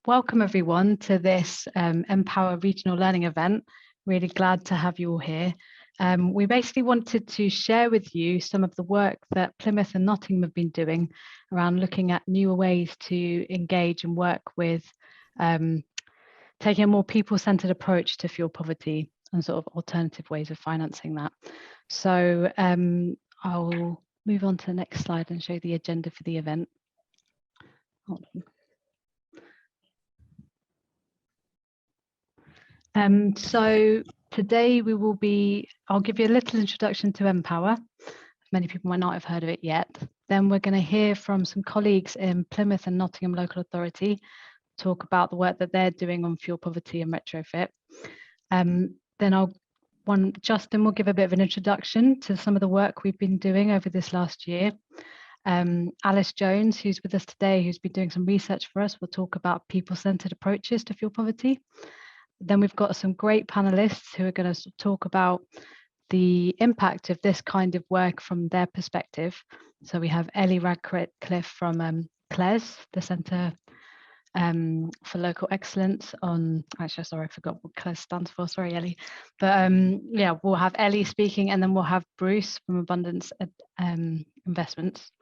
welcome everyone to this mPower regional learning event. Really glad to have you all here. We basically wanted to share with you some of the work that Plymouth and Nottingham have been doing around looking at newer ways to engage and work with taking a more people-centered approach to fuel poverty and sort of alternative ways of financing that. So I'll move on to the next slide and show the agenda for the event. Hold on. So today I'll give you a little introduction to mPower. Many people might not have heard of it yet. Then we're going to hear from some colleagues in Plymouth and Nottingham Local Authority, talk about the work that they're doing on fuel poverty and retrofit. Then Justin will give a bit of an introduction to some of the work we've been doing over this last year. Alice Jones, who's with us today, who's been doing some research for us, will talk about people-centered approaches to fuel poverty. Then we've got some great panelists who are going to talk about the impact of this kind of work from their perspective. So we have Ellie Radcliffe from CLES, the Centre for Local Excellence on, actually, sorry, I forgot what CLES stands for, sorry, Ellie. But yeah, we'll have Ellie speaking, and then we'll have Bruce from Abundance Investments.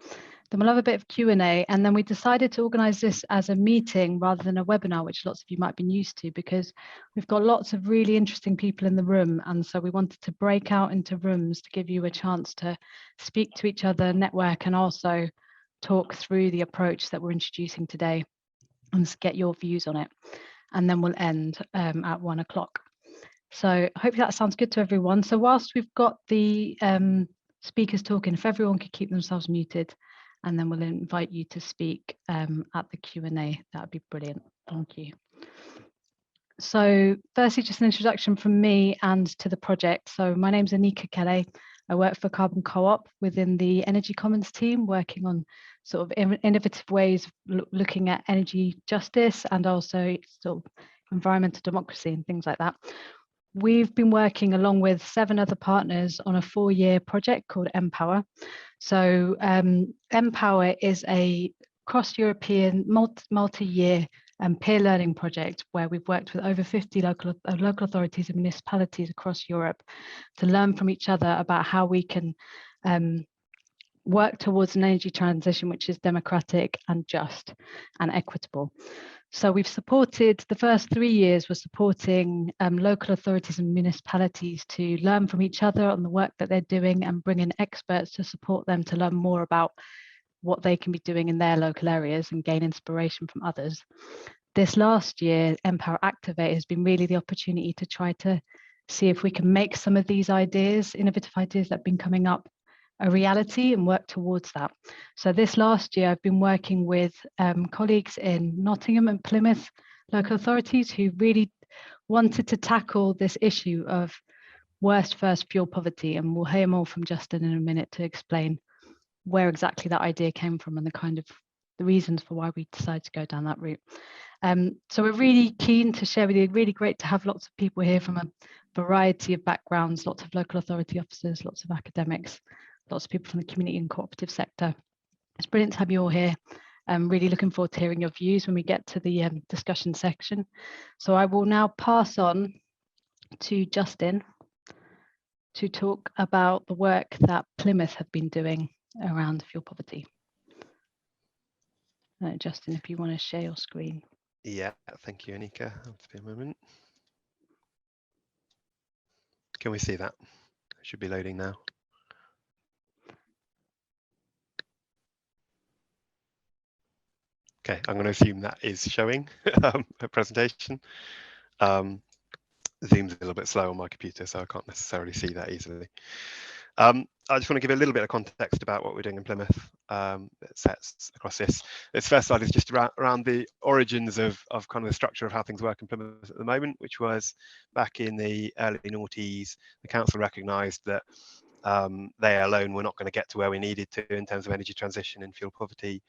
Then we'll have a bit of Q&A, and then we decided to organise this as a meeting rather than a webinar, which lots of you might be used to, because we've got lots of really interesting people in the room, and so we wanted to break out into rooms to give you a chance to speak to each other, network, and also talk through the approach that we're introducing today and get your views on it. And then we'll end at 1 o'clock. So I hope that sounds good to everyone. So whilst we've got the speakers talking, if everyone could keep themselves muted, and then we'll invite you to speak at the Q&A. That would be brilliant. Thank you. So firstly, just an introduction from me and to the project. So my name's Anika Kelly. I work for Carbon Co-op within the Energy Commons team, working on sort of innovative ways of looking at energy justice and also sort of environmental democracy and things like that. We've been working along with 7 other partners on a 4-year project called mPower. So mPower is a cross-European multi-year peer learning project where we've worked with over 50 local authorities and municipalities across Europe to learn from each other about how we can work towards an energy transition which is democratic and just and equitable. So we've supported, the first 3 years were supporting local authorities and municipalities to learn from each other on the work that they're doing and bring in experts to support them to learn more about what they can be doing in their local areas and gain inspiration from others. This last year, mPower Activate has been really the opportunity to try to see if we can make some of these ideas, innovative ideas that have been coming up, a reality and work towards that. So this last year, I've been working with colleagues in Nottingham and Plymouth local authorities who really wanted to tackle this issue of worst first fuel poverty, and we'll hear more from Justin in a minute to explain where exactly that idea came from and the kind of the reasons for why we decided to go down that route. So we're really keen to share with you, really great to have lots of people here from a variety of backgrounds, lots of local authority officers, lots of academics, lots of people from the community and cooperative sector. It's brilliant to have you all here. I'm really looking forward to hearing your views when we get to the discussion section. So I will now pass on to Justin to talk about the work that Plymouth have been doing around fuel poverty. Justin, if you want to share your screen. Yeah, thank you, Anika. I'll just be a moment. Can we see that? It should be loading now. Okay, I'm going to assume that is showing a presentation. Zoom's a little bit slow on my computer, so I can't necessarily see that easily. I just want to give a little bit of context about what we're doing in Plymouth that sets across this. This first slide is just around the origins of kind of the structure of how things work in Plymouth at the moment, which was back in the early noughties. The council recognised that they alone were not going to get to where we needed to in terms of energy transition and fuel poverty,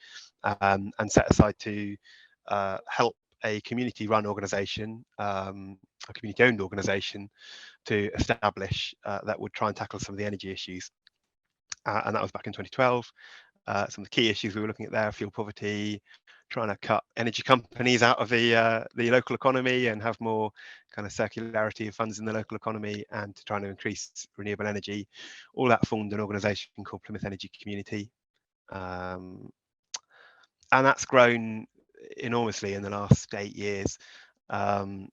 and set aside to help a community-run organisation, a community-owned organisation, to establish that would try and tackle some of the energy issues. And that was back in 2012. Some of the key issues we were looking at there: fuel poverty, trying to cut energy companies out of the local economy and have more kind of circularity of funds in the local economy, and trying to increase renewable energy. All that formed an organisation called Plymouth Energy Community, and that's grown enormously in the last 8 years. And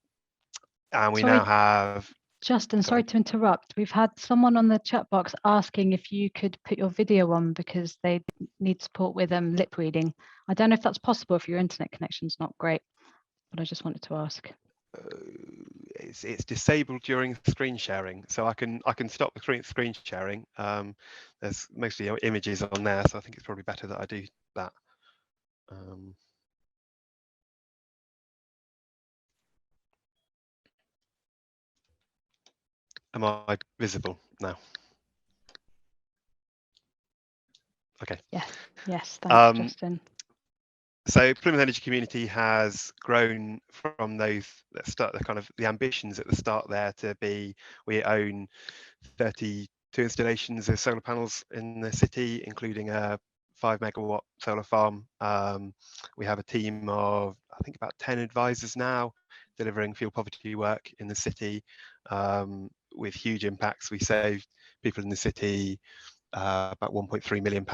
we now have. Justin, sorry to interrupt. We've had someone on the chat box asking if you could put your video on because they need support with lip reading. I don't know if that's possible if your internet connection's not great, but I just wanted to ask. It's disabled during screen sharing, so I can stop the screen sharing. There's mostly images on there, so I think it's probably better that I do that. Am I visible now? Okay. Yes, thanks, Justin. So Plymouth Energy Community has grown from those that start the ambitions at the start there to be, we own 32 installations of solar panels in the city, including a 5 megawatt solar farm. We have a team of, I think, about 10 advisors now delivering fuel poverty work in the city, with huge impacts. We saved people in the city about £1.3 million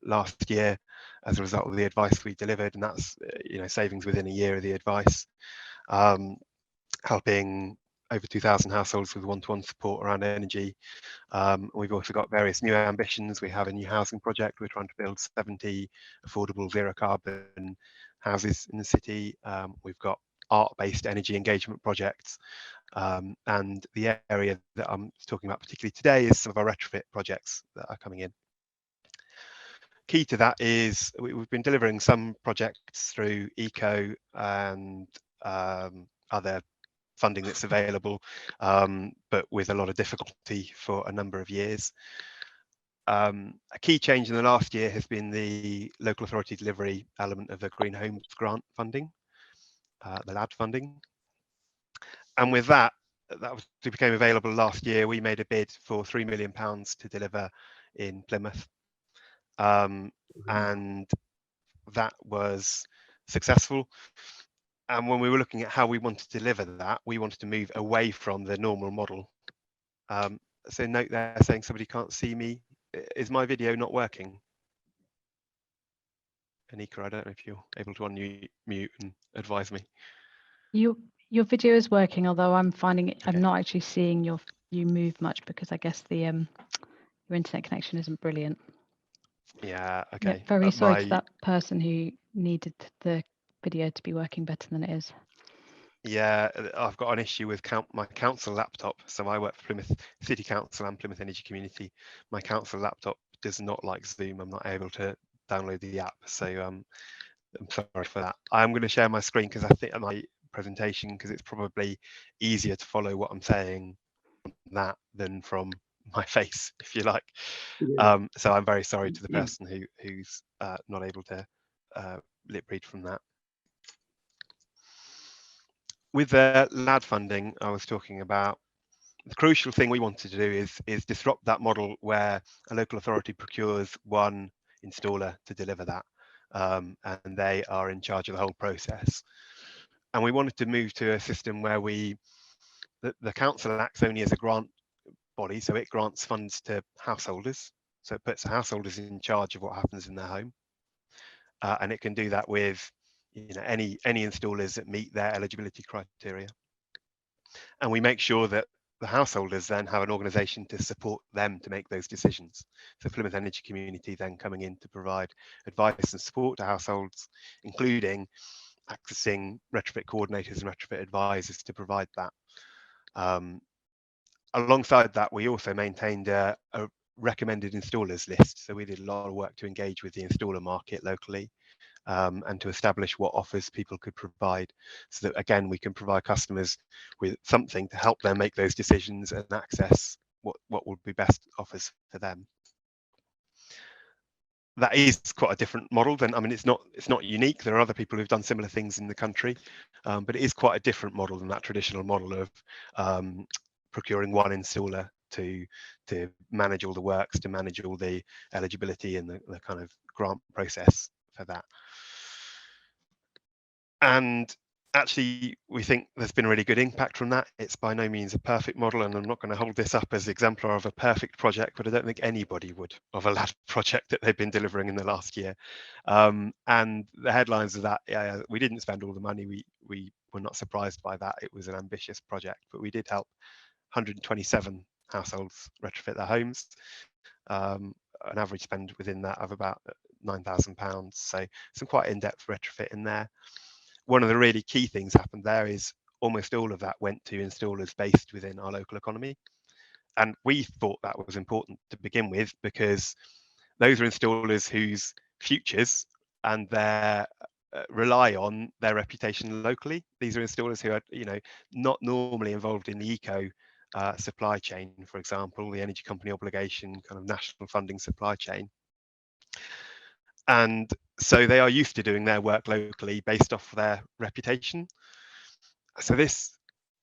last year as a result of the advice we delivered, and that's savings within a year of the advice, helping over 2,000 households with one-to-one support around energy. We've also got various new ambitions. We have a new housing project. We're trying to build 70 affordable zero carbon houses in the city. We've got art-based energy engagement projects. And the area that I'm talking about particularly today is some of our retrofit projects that are coming in. Key to that is we've been delivering some projects through ECO and other funding that's available, but with a lot of difficulty for a number of years. A key change in the last year has been the local authority delivery element of the Green Homes Grant funding, the LAD funding. And with that became available last year. We made a bid for £3 million to deliver in Plymouth, and that was successful. And when we were looking at how we wanted to deliver that, we wanted to move away from the normal model. So note there saying somebody can't see me. Is my video not working? Anika, I don't know if you're able to unmute and advise me. Your video is working, although I'm finding it, Okay. I'm not actually seeing you move much because I guess the your internet connection isn't brilliant. Yeah, okay. Yeah, very sorry to that person who needed the video to be working better than it is. Yeah, I've got an issue with my council laptop. So I work for Plymouth City Council and Plymouth Energy Community. My council laptop does not like Zoom. I'm not able to download the app. So I'm sorry for that. I'm going to share my screen because I think my presentation, because it's probably easier to follow what I'm saying from that than from my face, if you like. Yeah. So I'm very sorry to the person who's not able to lip read from that. With the LAD funding I was talking about, the crucial thing we wanted to do is disrupt that model where a local authority procures one installer to deliver that, and they are in charge of the whole process. And we wanted to move to a system where the council acts only as a grant body, so it grants funds to householders. So it puts the householders in charge of what happens in their home, and it can do that with any installers that meet their eligibility criteria. And we make sure that the householders then have an organisation to support them to make those decisions. So Plymouth Energy Community then coming in to provide advice and support to households, including accessing retrofit coordinators and retrofit advisors to provide that. Alongside that, we also maintained a recommended installers list. So we did a lot of work to engage with the installer market locally, and to establish what offers people could provide, so that again we can provide customers with something to help them make those decisions and access what would be best offers for them. That is quite a different model than, I mean, it's not unique. There are other people who've done similar things in the country, but it is quite a different model than that traditional model of procuring one installer to manage all the works, to manage all the eligibility and the kind of grant process for that. And actually, we think there's been a really good impact from that. It's by no means a perfect model, and I'm not going to hold this up as exemplar of a perfect project, but I don't think anybody would of a lab project that they've been delivering in the last year. And the headlines of that, we didn't spend all the money. We were not surprised by that. It was an ambitious project, but we did help 127 households retrofit their homes. An average spend within that of about £9,000. So some quite in-depth retrofit in there. One of the really key things happened there is almost all of that went to installers based within our local economy. And we thought that was important to begin with, because those are installers whose futures and their rely on their reputation locally. These are installers who are, not normally involved in the eco supply chain, for example, the energy company obligation, kind of national funding supply chain. And so they are used to doing their work locally based off their reputation. So this,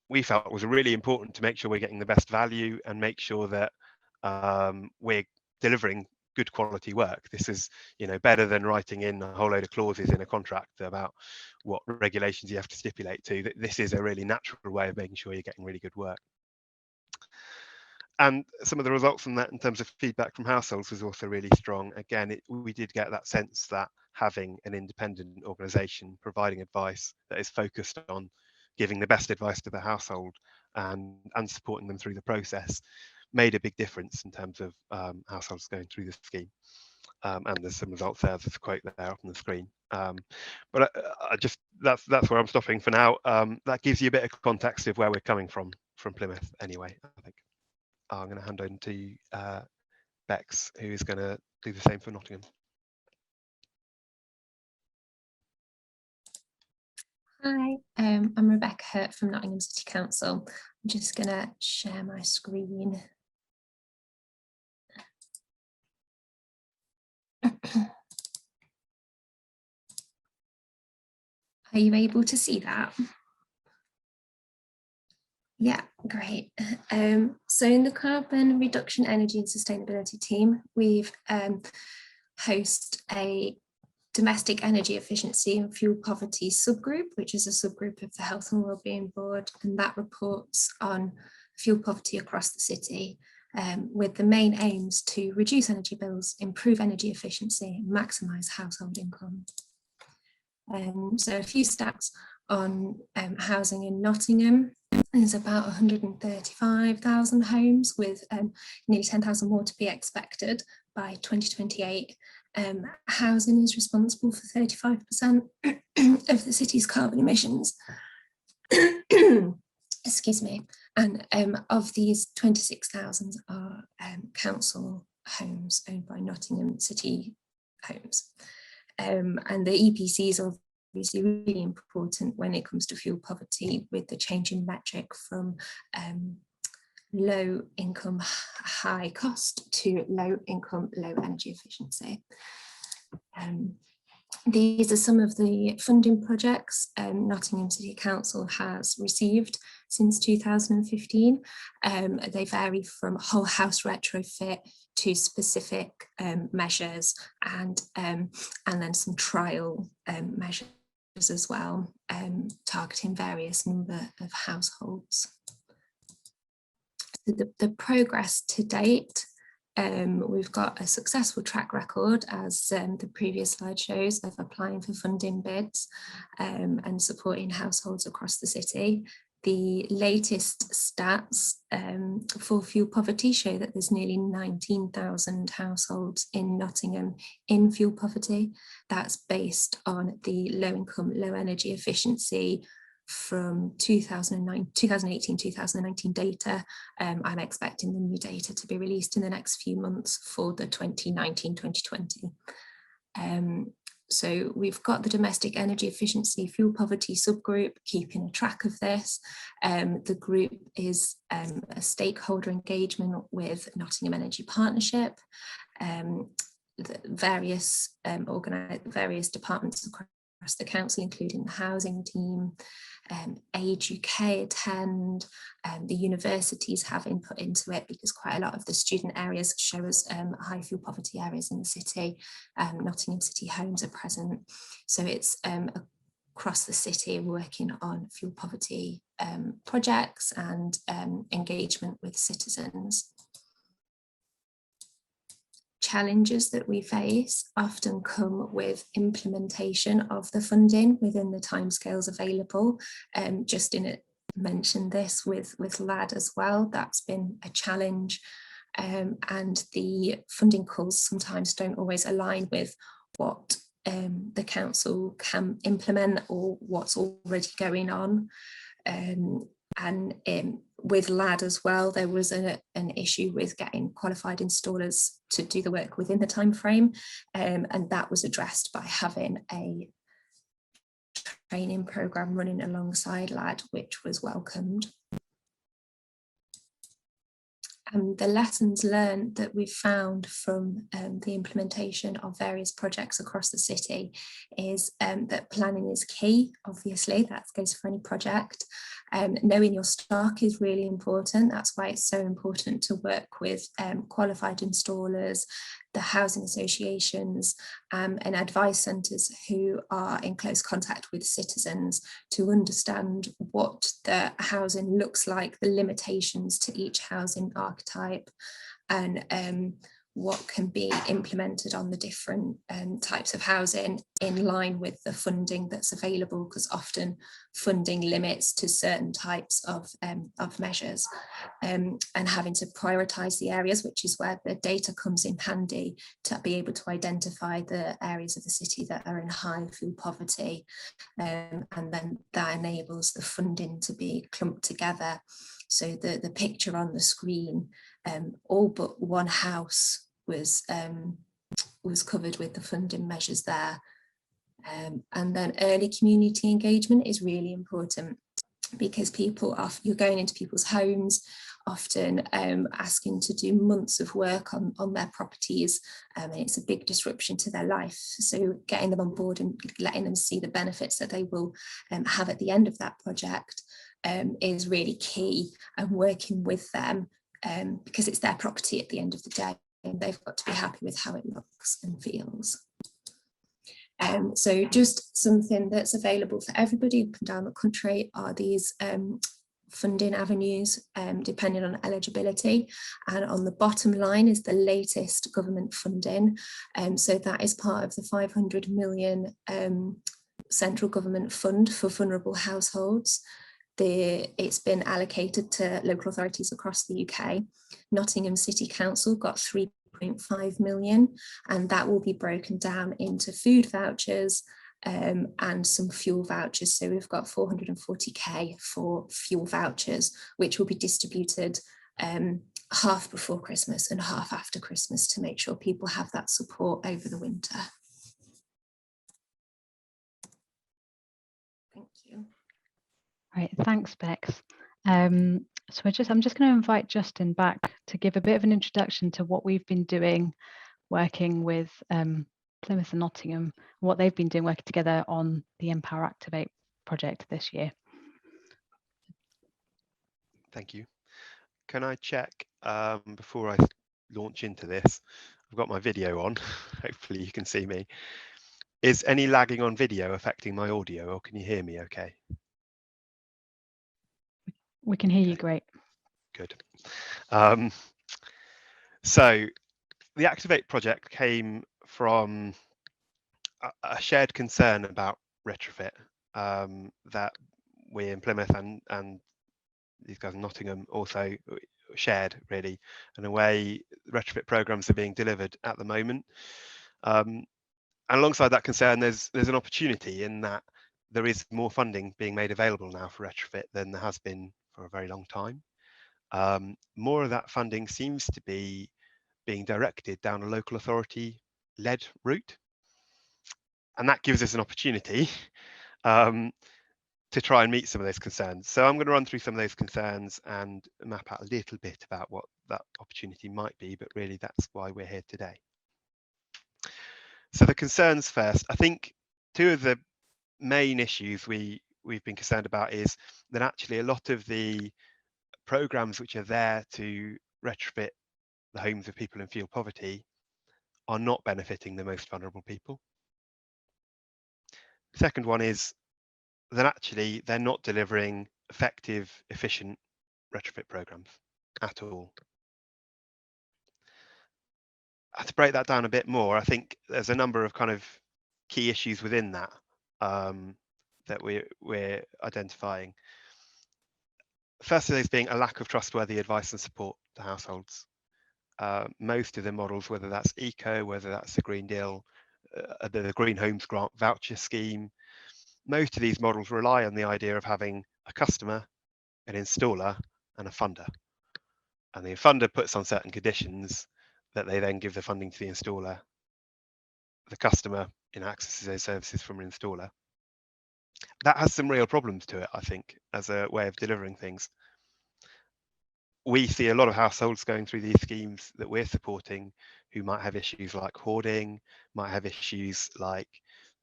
we felt, was really important to make sure we're getting the best value and make sure that we're delivering good quality work. This is, better than writing in a whole load of clauses in a contract about what regulations you have to stipulate to. This is a really natural way of making sure you're getting really good work. And some of the results from that in terms of feedback from households was also really strong. Again, we did get that sense that having an independent organisation providing advice that is focused on giving the best advice to the household and supporting them through the process made a big difference in terms of households going through the scheme. And there's some results there. There's a quote there up on the screen. But I just that's where I'm stopping for now. That gives you a bit of context of where we're coming from Plymouth anyway, I think. I'm going to hand over to Bex, who is going to do the same for Nottingham. Hi, I'm Rebecca Hurt from Nottingham City Council. I'm just going to share my screen. Are you able to see that? Yeah, great. So in the Carbon Reduction, Energy and Sustainability team, we've host a domestic energy efficiency and fuel poverty subgroup, which is a subgroup of the Health and Wellbeing Board, and that reports on fuel poverty across the city, with the main aims to reduce energy bills, improve energy efficiency, and maximise household income. So a few stats on housing in Nottingham. There's about 135,000 homes, with nearly 10,000 more to be expected by 2028. Housing is responsible for 35% of the city's carbon emissions. Excuse me. And of these, 26,000 are council homes owned by Nottingham City Homes. And the EPCs are obviously really important when it comes to fuel poverty, with the change in metric from low income, high cost to low income, low energy efficiency. These are some of the funding projects Nottingham City Council has received since 2015. They vary from whole house retrofit to specific measures, and then some trial measures as well, targeting various number of households. So the progress to date, we've got a successful track record, as the previous slide shows, of applying for funding bids and supporting households across the city. The latest stats for fuel poverty show that there's nearly 19,000 households in Nottingham in fuel poverty. That's based on the low income, low energy efficiency from 2018-2019 data. I'm expecting the new data to be released in the next few months for the 2019-2020. So we've got the domestic energy efficiency fuel poverty subgroup keeping a track of this. The group is a stakeholder engagement with Nottingham Energy Partnership, various departments across the council, including the housing team, Age UK attend, the universities have input into it, because quite a lot of the student areas show us high fuel poverty areas in the city. Nottingham City Homes are present. So it's across the city working on fuel poverty projects and engagement with citizens. Challenges that we face often come with implementation of the funding within the timescales available. Justin mentioned this with LAD as well. That's been a challenge, and the funding calls sometimes don't always align with what the council can implement or what's already going on. And with LAD as well, there was an issue with getting qualified installers to do the work within the time frame, and that was addressed by having a training programme running alongside LAD, which was welcomed. The lessons learned that we've found from the implementation of various projects across the city is that planning is key. Obviously, that goes for any project. Knowing your stock is really important. That's why it's so important to work with qualified installers, the housing associations and advice centres who are in close contact with citizens to understand what the housing looks like, the limitations to each housing archetype, and what can be implemented on the different types of housing in line with the funding that's available, because often funding limits to certain types of measures, and having to prioritise the areas, which is where the data comes in handy to be able to identify the areas of the city that are in high fuel poverty, and then that enables the funding to be clumped together. So the picture on the screen, all but one house was covered with the funding measures there. And then early community engagement is really important, because you're going into people's homes, often asking to do months of work on their properties, and it's a big disruption to their life. So getting them on board and letting them see the benefits that they will have at the end of that project is really key, and working with them because it's their property at the end of the day, and they've got to be happy with how it looks and feels. So just something that's available for everybody up and down the country are these funding avenues depending on eligibility, and on the bottom line is the latest government funding, so that is part of the 500 million central government fund for vulnerable households. It's been allocated to local authorities across the UK. Nottingham City Council got 3.5 million, and that will be broken down into food vouchers and some fuel vouchers. So we've got 440k for fuel vouchers, which will be distributed half before Christmas and half after Christmas to make sure people have that support over the winter. Thank you. Right, thanks, Bex. So I'm just going to invite Justin back to give a bit of an introduction to what we've been doing, working with Plymouth and Nottingham, what they've been doing working together on the mPower Activate project this year. Thank you. Can I check before I launch into this? I've got my video on. Hopefully you can see me. Is any lagging on video affecting my audio, or can you hear me okay? We can hear you great. Good. So the Activate project came from a shared concern about retrofit that we in Plymouth and these guys in Nottingham also shared, really, in a way retrofit programs are being delivered at the moment. And alongside that concern, there's an opportunity in that there is more funding being made available now for retrofit than there has been for a very long time. More of that funding seems to be being directed down a local authority led route. And that gives us an opportunity to try and meet some of those concerns. So I'm going to run through some of those concerns and map out a little bit about what that opportunity might be, but really that's why we're here today. So the concerns first, I think two of the main issues we've been concerned about is that actually a lot of the programs which are there to retrofit the homes of people in fuel poverty are not benefiting the most vulnerable people. The second one is then actually they're not delivering effective, efficient retrofit programs at all. To break that down a bit more, I think there's a number of kind of key issues within that that we're identifying. First of those being a lack of trustworthy advice and support to households. Most of the models, whether that's eco, whether that's the Green Deal, the Green Homes Grant voucher scheme, most of these models rely on the idea of having a customer, an installer, and a funder. And the funder puts on certain conditions that they then give the funding to the installer. The customer accesses those services from an installer. That has some real problems to it, I think, as a way of delivering things. We see a lot of households going through these schemes that we're supporting who might have issues like hoarding, might have issues like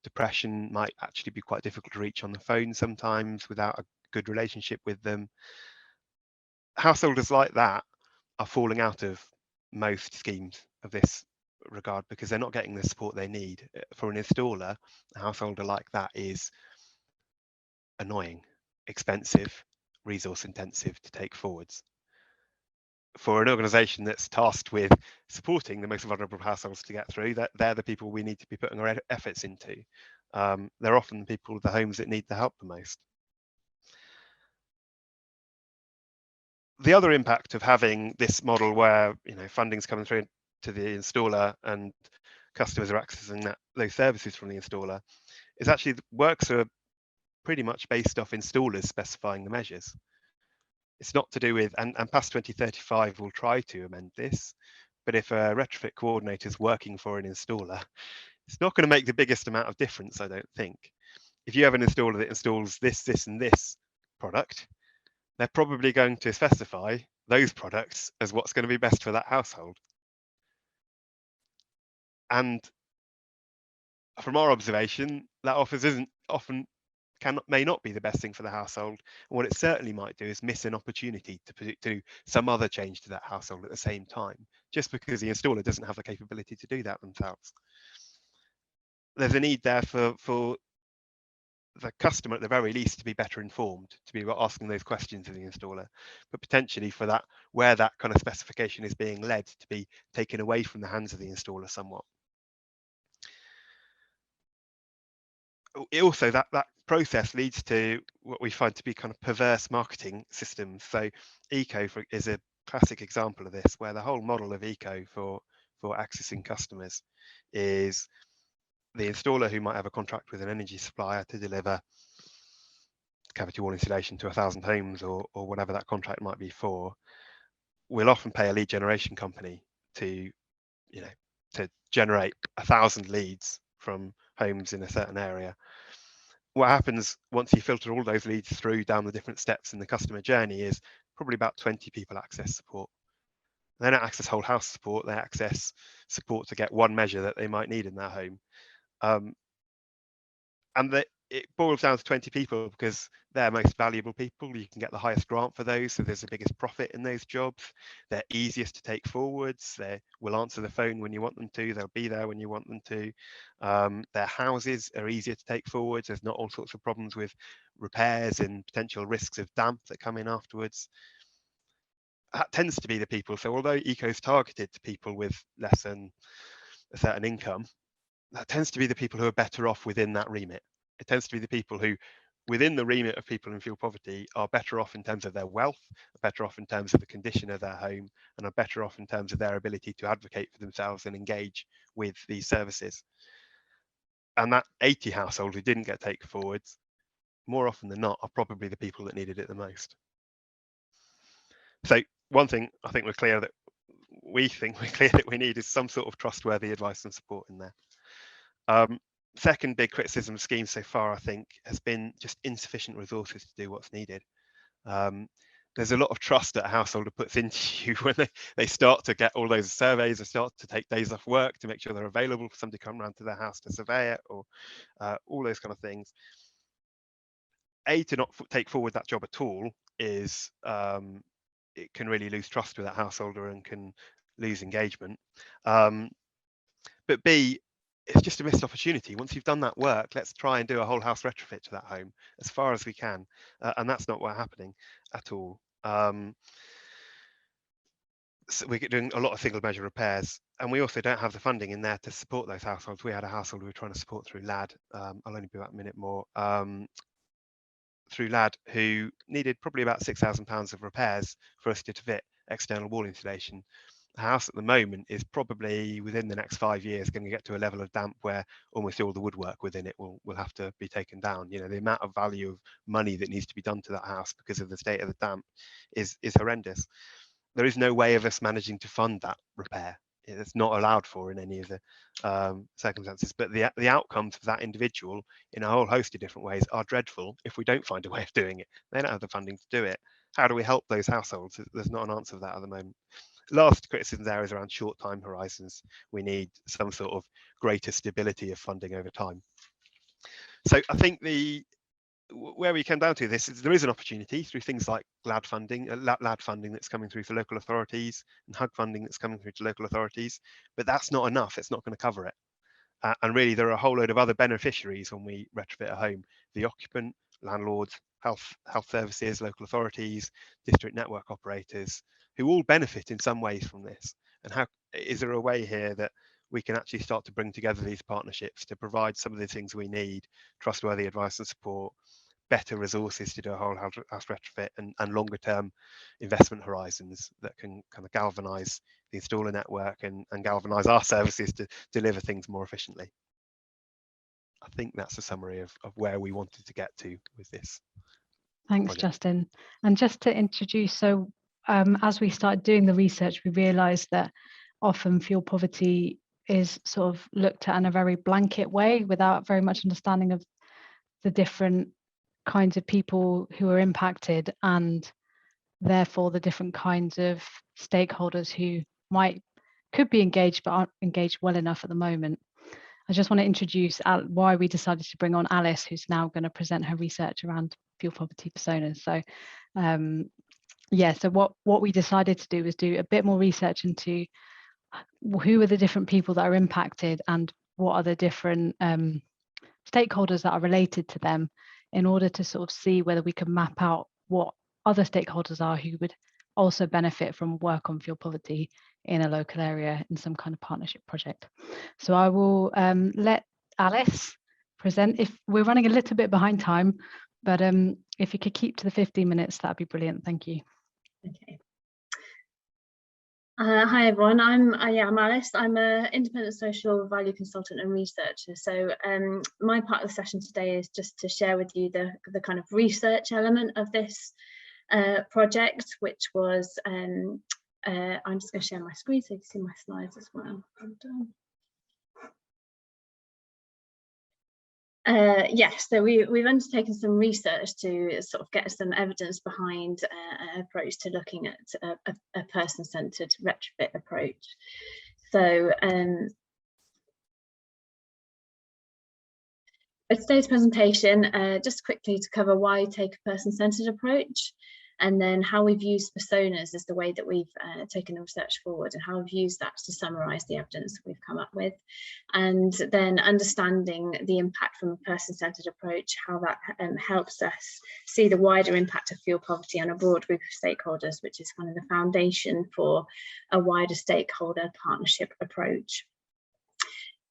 depression, might actually be quite difficult to reach on the phone sometimes without a good relationship with them. Householders like that are falling out of most schemes of this regard because they're not getting the support they need. For an installer, a householder like that is annoying, expensive, resource intensive to take forwards. For an organisation that's tasked with supporting the most vulnerable households to get through, they're the people we need to be putting our efforts into. They're often the people with the homes that need the help the most. The other impact of having this model where funding's coming through to the installer and customers are accessing those services from the installer is actually the works are pretty much based off installers specifying the measures. It's not to do with, and past 2035 will try to amend this, but if a retrofit coordinator is working for an installer, it's not going to make the biggest amount of difference, I don't think. If you have an installer that installs this, this, and this product, they're probably going to specify those products as what's going to be best for that household. And from our observation, that may not be the best thing for the household. And what it certainly might do is miss an opportunity to do some other change to that household at the same time, just because the installer doesn't have the capability to do that themselves. There's a need there for the customer at the very least to be better informed, to be asking those questions of the installer, but potentially for that, where that kind of specification is being led, to be taken away from the hands of the installer somewhat. Also, that process leads to what we find to be kind of perverse marketing systems. So eco is a classic example of this, where the whole model of eco for accessing customers is the installer, who might have a contract with an energy supplier to deliver cavity wall insulation to 1,000 homes or whatever that contract might be for, will often pay a lead generation company to generate 1,000 leads from homes in a certain area. What happens once you filter all those leads through down the different steps in the customer journey is probably about 20 people access support. They don't access whole house support, they access support to get one measure that they might need in their home. And it boils down to 20 people because they're most valuable people. You can get the highest grant for those, so there's the biggest profit in those jobs. They're easiest to take forwards. They will answer the phone when you want them to. They'll be there when you want them to. Their houses are easier to take forwards. There's not all sorts of problems with repairs and potential risks of damp that come in afterwards. That tends to be the people. So although eco is targeted to people with less than a certain income, that tends to be the people who are better off within that remit. It tends to be the people who, within the remit of people in fuel poverty, are better off in terms of their wealth, are better off in terms of the condition of their home, and are better off in terms of their ability to advocate for themselves and engage with these services. And that 80 households who didn't get taken forwards, more often than not, are probably the people that needed it the most. So one thing I think we're clear that we need is some sort of trustworthy advice and support in there. Second big criticism of schemes so far, I think, has been just insufficient resources to do what's needed. There's a lot of trust that a householder puts into you when they start to get all those surveys, or start to take days off work to make sure they're available for somebody to come around to their house to survey it, or all those kind of things. To not take forward that job at all is it can really lose trust with that householder and can lose engagement. But B, it's just a missed opportunity. Once you've done that work, let's try and do a whole house retrofit to that home as far as we can, and that's not what's happening at all. So we're doing a lot of single measure repairs, and we also don't have the funding in there to support those households. We had a household we were trying to support through LAD. I'll only be about a minute more. Through LAD, who needed probably about £6,000 of repairs for us to fit external wall insulation. The house at the moment is probably within the next 5 years going to get to a level of damp where almost all the woodwork within it will have to be taken down. You know, the amount of value of money that needs to be done to that house because of the state of the damp is horrendous. There is no way of us managing to fund that repair. It's not allowed for in any of the circumstances, but the outcomes for that individual in a whole host of different ways are dreadful if we don't find a way of doing it. They don't have the funding to do it. How do we help those households? There's not an answer for that at the moment. Last criticism there is around short time horizons. We need some sort of greater stability of funding over time. So I think where we come down to this is there is an opportunity through things like LAD funding that's coming through for local authorities and HUG funding that's coming through to local authorities, but that's not enough. It's not going to cover it. And really, there are a whole load of other beneficiaries when we retrofit a home: the occupant, landlords, health services, local authorities, district network operators, who all benefit in some ways from this. And how is there a way here that we can actually start to bring together these partnerships to provide some of the things we need: trustworthy advice and support, better resources to do a whole house retrofit, and longer term investment horizons that can kind of galvanize the installer network and galvanize our services to deliver things more efficiently. I think that's a summary of where we wanted to get to with this. Thanks, project. Justin. And just to introduce, so as we started doing the research, we realized that often fuel poverty is sort of looked at in a very blanket way without very much understanding of the different kinds of people who are impacted, and therefore the different kinds of stakeholders who could be engaged but aren't engaged well enough at the moment. I just want to introduce why we decided to bring on Alice, who's now going to present her research around fuel poverty personas. So so what we decided to do was do a bit more research into who are the different people that are impacted and what are the different stakeholders that are related to them, in order to sort of see whether we can map out what other stakeholders are who would also benefit from work on fuel poverty in a local area in some kind of partnership project. So I will let Alice present. If we're running a little bit behind time, but if you could keep to the 15 minutes, that'd be brilliant. Thank you. Okay. Hi everyone, I'm Alice. I'm an independent social value consultant and researcher. So my part of the session today is just to share with you the kind of research element of this project, which was I'm just going to share my screen so you can see my slides as well. Yes, so we've undertaken some research to sort of get some evidence behind an approach to looking at a person-centred retrofit approach. So for today's presentation, just quickly to cover why we take a person-centred approach, and then how we've used personas as the way that we've taken the research forward, and how we've used that to summarise the evidence that we've come up with, and then understanding the impact from a person-centred approach, how that helps us see the wider impact of fuel poverty on a broad group of stakeholders, which is kind of the foundation for a wider stakeholder partnership approach.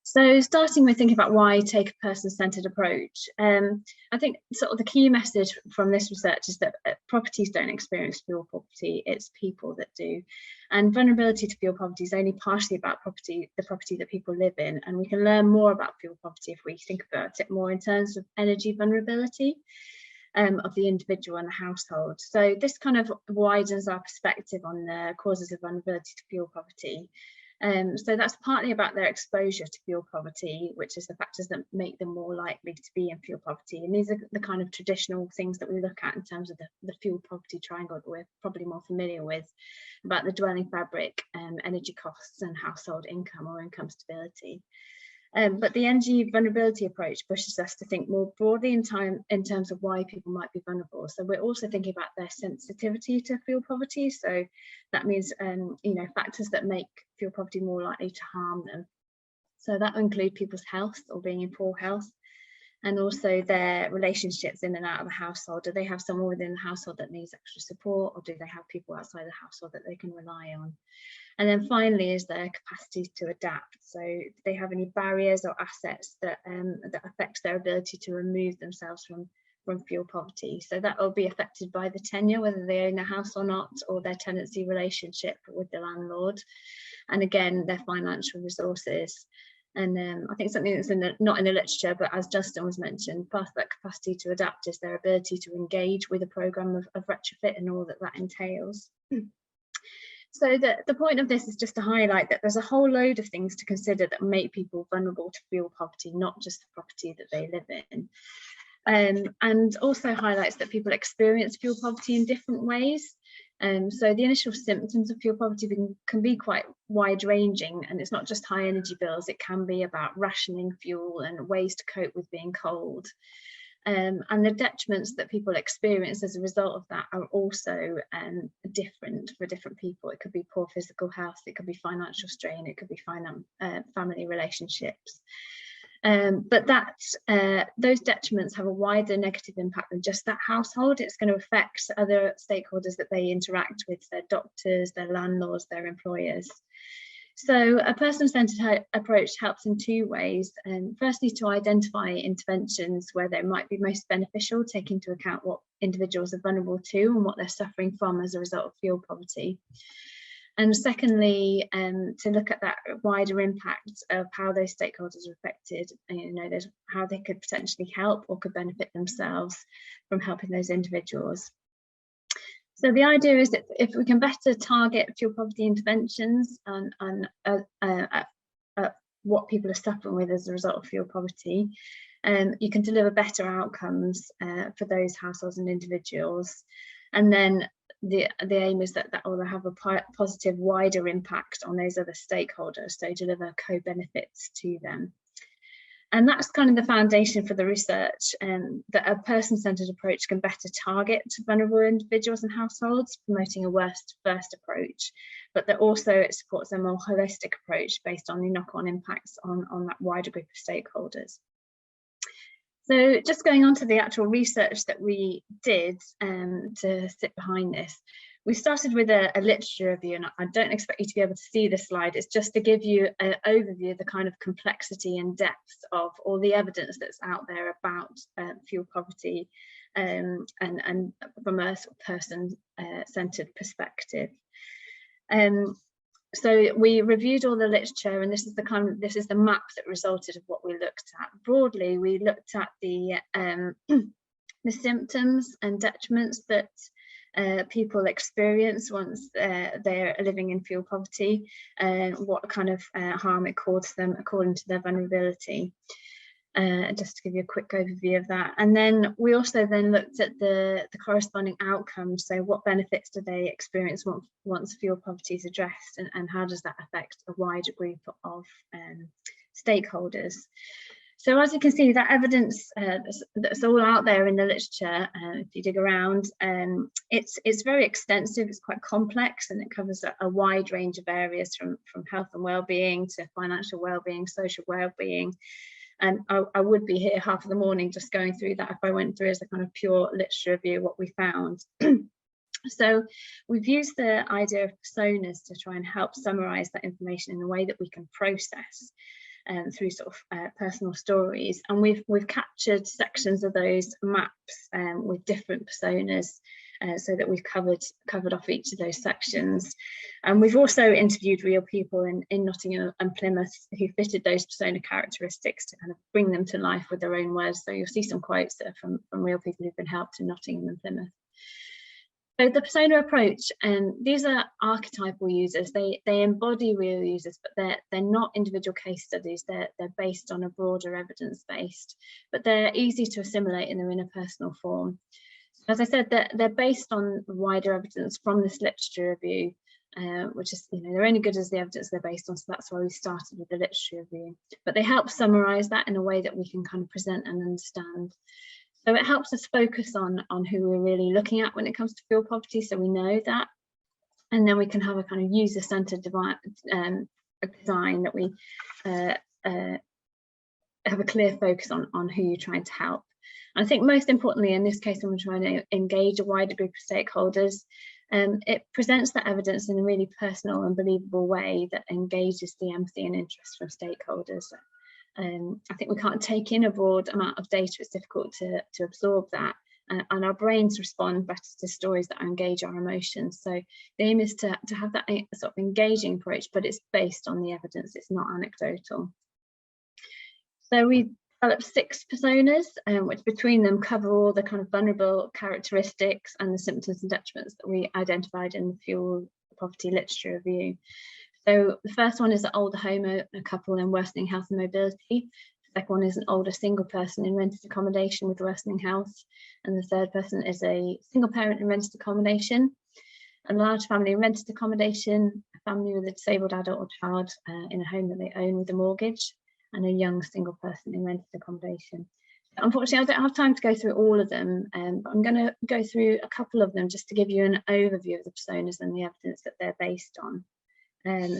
So starting with thinking about why take a person-centred approach, I think sort of the key message from this research is that properties don't experience fuel poverty, it's people that do. And vulnerability to fuel poverty is only partially about the property that people live in, and we can learn more about fuel poverty if we think about it more in terms of energy vulnerability of the individual and the household. So this kind of widens our perspective on the causes of vulnerability to fuel poverty. So that's partly about their exposure to fuel poverty, which is the factors that make them more likely to be in fuel poverty. And these are the kind of traditional things that we look at in terms of the fuel poverty triangle that we're probably more familiar with, about the dwelling fabric, energy costs and household income or income stability. But the energy vulnerability approach pushes us to think more broadly in terms of why people might be vulnerable. So we're also thinking about their sensitivity to fuel poverty. So that means, factors that make fuel poverty more likely to harm them. So that will include people's health or being in poor health, and also their relationships in and out of the household. Do they have someone within the household that needs extra support, or do they have people outside the household that they can rely on? And then finally is their capacity to adapt. So do they have any barriers or assets that that affects their ability to remove themselves from fuel poverty? So that will be affected by the tenure, whether they own the house or not, or their tenancy relationship with the landlord, and again their financial resources. And I think something that's not in the literature, but as Justin was mentioned, part of that capacity to adapt is their ability to engage with a programme of retrofit and all that that entails. So the point of this is just to highlight that there's a whole load of things to consider that make people vulnerable to fuel poverty, not just the property that they live in. And also highlights that people experience fuel poverty in different ways. So the initial symptoms of fuel poverty can be quite wide-ranging, and it's not just high energy bills. It can be about rationing fuel and ways to cope with being cold. And the detriments that people experience as a result of that are also different for different people. It could be poor physical health, it could be financial strain, it could be family relationships. But those detriments have a wider negative impact than just that household. It's going to affect other stakeholders that they interact with, their doctors, their landlords, their employers. So a person-centred approach helps in two ways. Firstly, to identify interventions where they might be most beneficial, take into account what individuals are vulnerable to and what they're suffering from as a result of fuel poverty. And secondly, to look at that wider impact of how those stakeholders are affected, and how they could potentially help or could benefit themselves from helping those individuals. So the idea is that if we can better target fuel poverty interventions and what people are suffering with as a result of fuel poverty, you can deliver better outcomes for those households and individuals. And then the aim is that will have a positive wider impact on those other stakeholders, so deliver co-benefits to them. And that's kind of the foundation for the research, that a person-centred approach can better target vulnerable individuals and households, promoting a worst-first approach, but that also it supports a more holistic approach based on the knock-on impacts on that wider group of stakeholders. So just going on to the actual research that we did to sit behind this, we started with a literature review, and I don't expect you to be able to see this slide. It's just to give you an overview of the kind of complexity and depth of all the evidence that's out there about fuel poverty, and from a sort of person-centred perspective. So we reviewed all the literature, and this is the map that resulted of what we looked at. Broadly, we looked at the symptoms and detriments that people experience once they're living in fuel poverty, and what kind of harm it causes them according to their vulnerability. Just to give you a quick overview of that. And then we also then looked at the corresponding outcomes. So what benefits do they experience once fuel poverty is addressed, and how does that affect a wider group of stakeholders? So as you can see, that evidence that's all out there in the literature, if you dig around, it's very extensive, it's quite complex, and it covers a wide range of areas from health and well-being to financial well-being, social well-being. And I would be here half of the morning just going through that if I went through as a kind of pure literature review what we found. So we've used the idea of personas to try and help summarise that information in a way that we can process through sort of personal stories. And we've captured sections of those maps with different personas, so that we've covered off each of those sections. And we've also interviewed real people in Nottingham and Plymouth who fitted those persona characteristics to kind of bring them to life with their own words. So you'll see some quotes that are from real people who've been helped in Nottingham and Plymouth. So the persona approach, these are archetypal users. They embody real users, but they're not individual case studies. They're based on a broader evidence based, but they're easy to assimilate in their interpersonal form. As I said, they're based on wider evidence from this literature review, which is, they're only good as the evidence they're based on. So that's why we started with the literature review. But they help summarise that in a way that we can kind of present and understand. So it helps us focus on who we're really looking at when it comes to fuel poverty, so we know that. And then we can have a kind of user-centred design that we have a clear focus on who you're trying to help. And I think most importantly in this case, when we're trying to engage a wider group of stakeholders, it presents the evidence in a really personal and believable way that engages the empathy and interest from stakeholders. I think we can't take in a broad amount of data, it's difficult to absorb that. And our brains respond better to stories that engage our emotions. So the aim is to have that sort of engaging approach, but it's based on the evidence, it's not anecdotal. So we developed 6 personas, which between them cover all the kind of vulnerable characteristics and the symptoms and detriments that we identified in the fuel poverty literature review. So the first one is an older home couple in worsening health and mobility. The second one is an older single person in rented accommodation with worsening health. And the third person is a single parent in rented accommodation, a large family in rented accommodation, a family with a disabled adult or child in a home that they own with a mortgage, and a young single person in rented accommodation. Unfortunately, I don't have time to go through all of them, but I'm going to go through a couple of them just to give you an overview of the personas and the evidence that they're based on.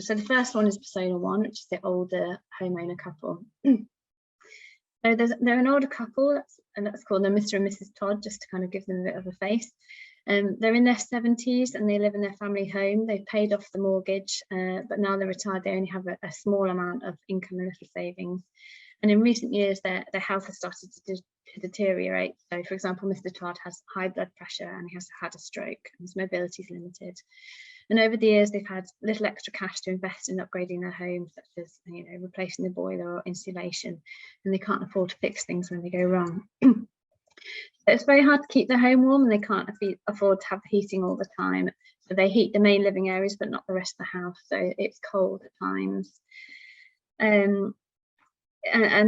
So the first one is persona 1, which is the older homeowner couple. So they're an older couple, and that's called Mr and Mrs Todd, just to kind of give them a bit of a face. They're in their 70s and they live in their family home. They've paid off the mortgage, but now they're retired, they only have a small amount of income and little savings. And in recent years, their health has started to deteriorate. So, for example, Mr Todd has high blood pressure and he has had a stroke, and his mobility is limited. And over the years, they've had little extra cash to invest in upgrading their home, such as, you know, replacing the boiler or insulation, and they can't afford to fix things when they go wrong. It's very hard to keep their home warm, and they can't afford to have heating all the time. So they heat the main living areas, but not the rest of the house. So it's cold at times. And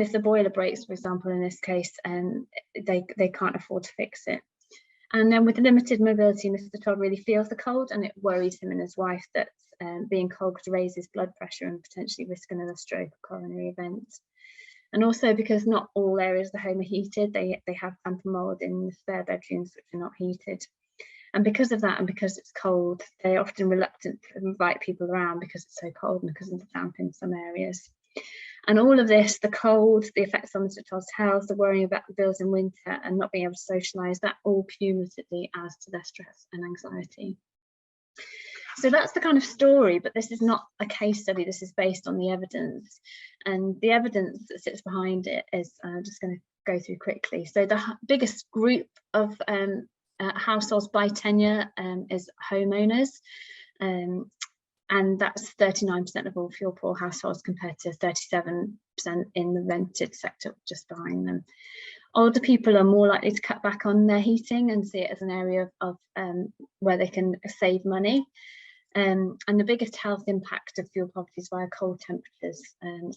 if the boiler breaks, for example, in this case, they can't afford to fix it. And then with limited mobility, Mr Todd really feels the cold, and it worries him and his wife that being cold could raise his blood pressure and potentially risk another stroke or coronary event. And also because not all areas of the home are heated, they have damp and mould in the spare bedrooms which are not heated. And because of that, and because it's cold, they're often reluctant to invite people around because it's so cold and because of the damp in some areas. And all of this, the cold, the effects on Mr Todd's health, the worrying about the bills in winter and not being able to socialise, that all cumulatively adds to their stress and anxiety. So that's the kind of story, but this is not a case study, this is based on the evidence. And the evidence that sits behind it is, I'm just going to go through quickly. So the biggest group of households by tenure is homeowners. And that's 39% of all fuel poor households compared to 37% in the rented sector just behind them. Older people are more likely to cut back on their heating and see it as an area of where they can save money. And the biggest health impact of fuel poverty is via cold temperatures.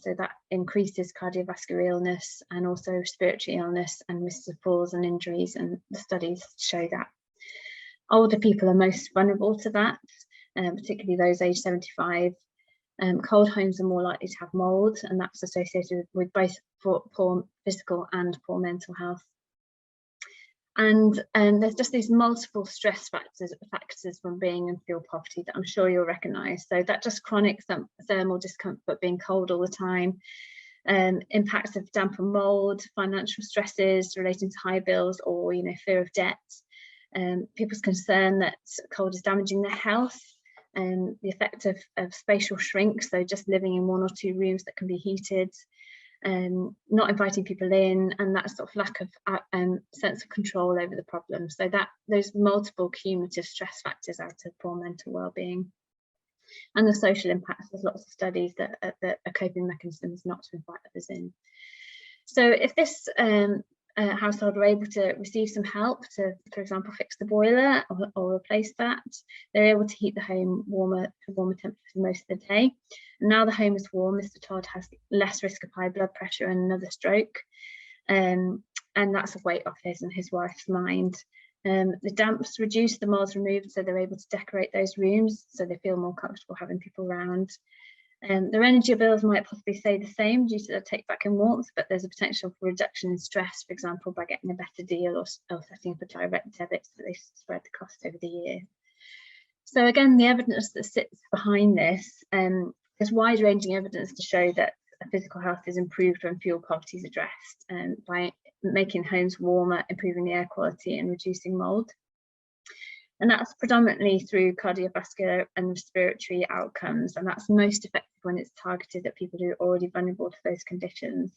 So that increases cardiovascular illness and also respiratory illness and risks of falls and injuries, and the studies show that. Older people are most vulnerable to that. Particularly those aged 75. Cold homes are more likely to have mould, and that's associated with both poor physical and poor mental health. And there's just these multiple stress factors from being in fuel poverty that I'm sure you'll recognise. So that just chronic thermal discomfort, being cold all the time, impacts of damp and mould, financial stresses relating to high bills or, you know, fear of debt, people's concern that cold is damaging their health, the effect of spatial shrink, so just living in 1 or 2 rooms that can be heated, not inviting people in, and that sort of lack of sense of control over the problem. So that those multiple cumulative stress factors add to poor mental well-being. And the social impacts, there's lots of studies that a coping mechanism is not to invite others in. So if this household are able to receive some help to, for example, fix the boiler or replace that, they're able to heat the home warmer temperatures most of the day. And now the home is warm, Mr Todd has less risk of high blood pressure and another stroke, and that's a weight off his and his wife's mind. The damps reduce, the mold's removed, so they're able to decorate those rooms so they feel more comfortable having people around. Their energy bills might possibly stay the same due to the take back in warmth, but there's a potential for reduction in stress, for example, by getting a better deal or setting up a direct debit so they spread the cost over the year. So again, the evidence that sits behind this, there's wide-ranging evidence to show that physical health is improved when fuel poverty is addressed, by making homes warmer, improving the air quality and reducing mould. And that's predominantly through cardiovascular and respiratory outcomes, and that's most effective when it's targeted at people who are already vulnerable to those conditions.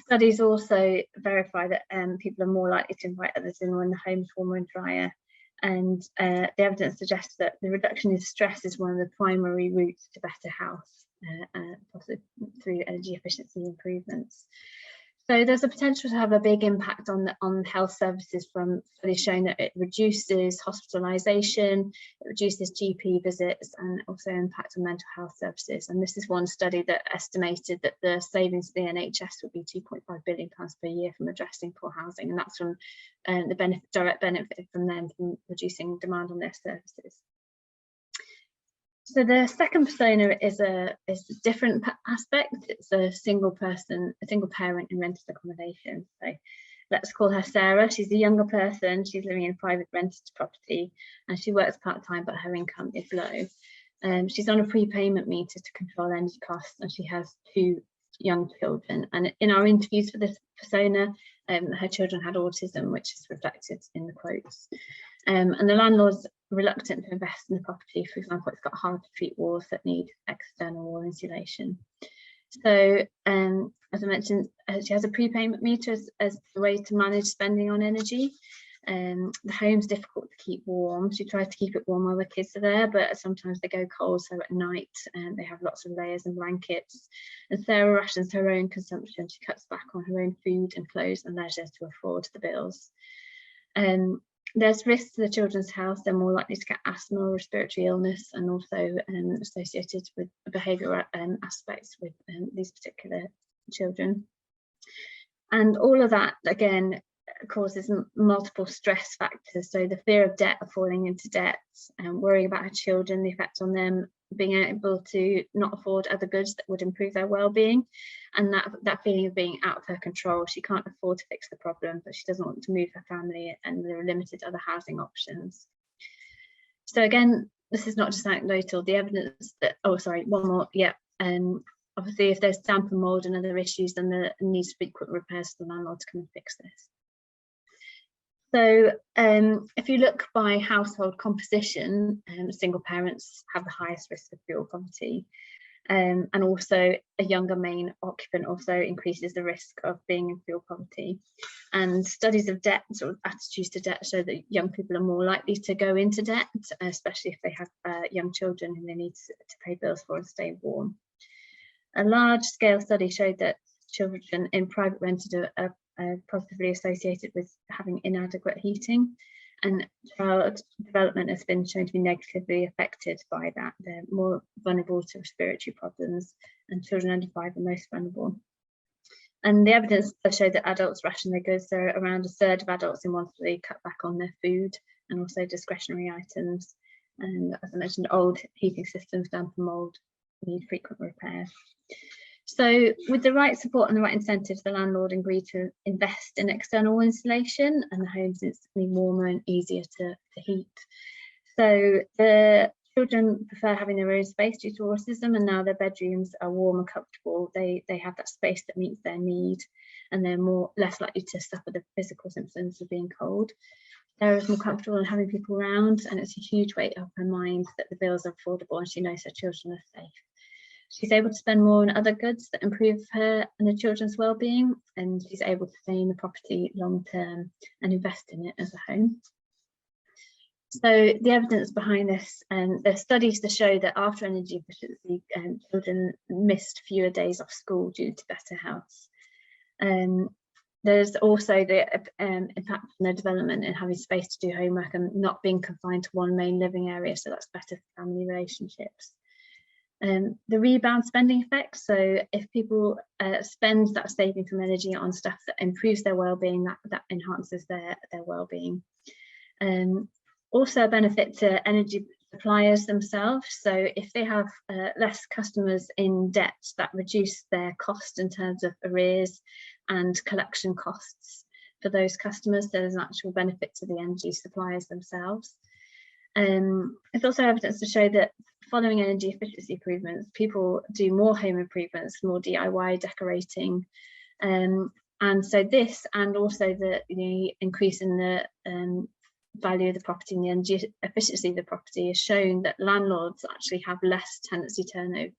Studies also verify that people are more likely to invite others in when the home is warmer and drier. And the evidence suggests that the reduction in stress is one of the primary routes to better health, possibly through energy efficiency improvements. So there's a potential to have a big impact on health services, from studies showing that it reduces hospitalisation, it reduces GP visits, and also impact on mental health services. And this is one study that estimated that the savings for the NHS would be £2.5 billion per year from addressing poor housing, and that's from the direct benefit from them from reducing demand on their services. So the second persona is a different aspect. It's a single parent in rented accommodation. So let's call her Sarah. She's a younger person. She's living in a private rented property, and she works part-time, but her income is low. She's on a prepayment meter to control energy costs, and she has 2 young children. And in our interviews for this persona, her children had autism, which is reflected in the quotes. And the landlord's reluctant to invest in the property. For example, it's got hard to treat walls that need external wall insulation. So as I mentioned, she has a prepayment meter as a way to manage spending on energy. The home's difficult to keep warm. She tries to keep it warm while the kids are there, but sometimes they go cold, so at night they have lots of layers and blankets. And Sarah rations her own consumption. She cuts back on her own food and clothes and leisure to afford the bills. There's risks to the children's health. They're more likely to get asthma or respiratory illness, and also associated with behavioural aspects with these particular children. And all of that, again, causes multiple stress factors. So the fear of debt, of falling into debt, and worrying about her children, the effect on them, being able to not afford other goods that would improve their well-being, and that feeling of being out of her control. She can't afford to fix the problem, but she doesn't want to move her family, and there are limited other housing options. So again, this is not just anecdotal. The evidence that, one more, obviously if there's damp and mould and other issues, then there needs to be quick repairs for the landlord to come and fix this. So if you look by household composition, single parents have the highest risk of fuel poverty, and also a younger main occupant also increases the risk of being in fuel poverty. And studies of debt or attitudes to debt show that young people are more likely to go into debt, especially if they have young children who they need to pay bills for and stay warm. A large-scale study showed that children in private rented are positively associated with having inadequate heating, and child development has been shown to be negatively affected by that. They're more vulnerable to respiratory problems, and children under 5 are most vulnerable. And the evidence does show that adults ration their goods. So around a third of adults in one study cut back on their food and also discretionary items. And as I mentioned, old heating systems, damp and mould, need frequent repairs. So with the right support and the right incentives, the landlord agreed to invest in external insulation, and the home's instantly warmer and easier to heat. So the children prefer having their own space due to autism, and now their bedrooms are warm and comfortable. They have that space that meets their need, and they're less likely to suffer the physical symptoms of being cold. Sarah's more comfortable in having people around, and it's a huge weight off her mind that the bills are affordable and she knows her children are safe. She's able to spend more on other goods that improve her and her children's well-being, and she's able to stay in the property long term and invest in it as a home. So the evidence behind this, there's studies to show that after energy efficiency, children missed fewer days off school due to better health. There's also the impact on their development and having space to do homework and not being confined to one main living area, so that's better for family relationships. The rebound spending effect, so if people spend that saving from energy on stuff that improves their well-being, that enhances their well-being. Also a benefit to energy suppliers themselves, so if they have less customers in debt, that reduce their cost in terms of arrears and collection costs for those customers. There's an actual benefit to the energy suppliers themselves. There's also evidence to show that following energy efficiency improvements, people do more home improvements, more DIY decorating, and so this, and also the increase in the value of the property and the energy efficiency of the property, has shown that landlords actually have less tenancy turnover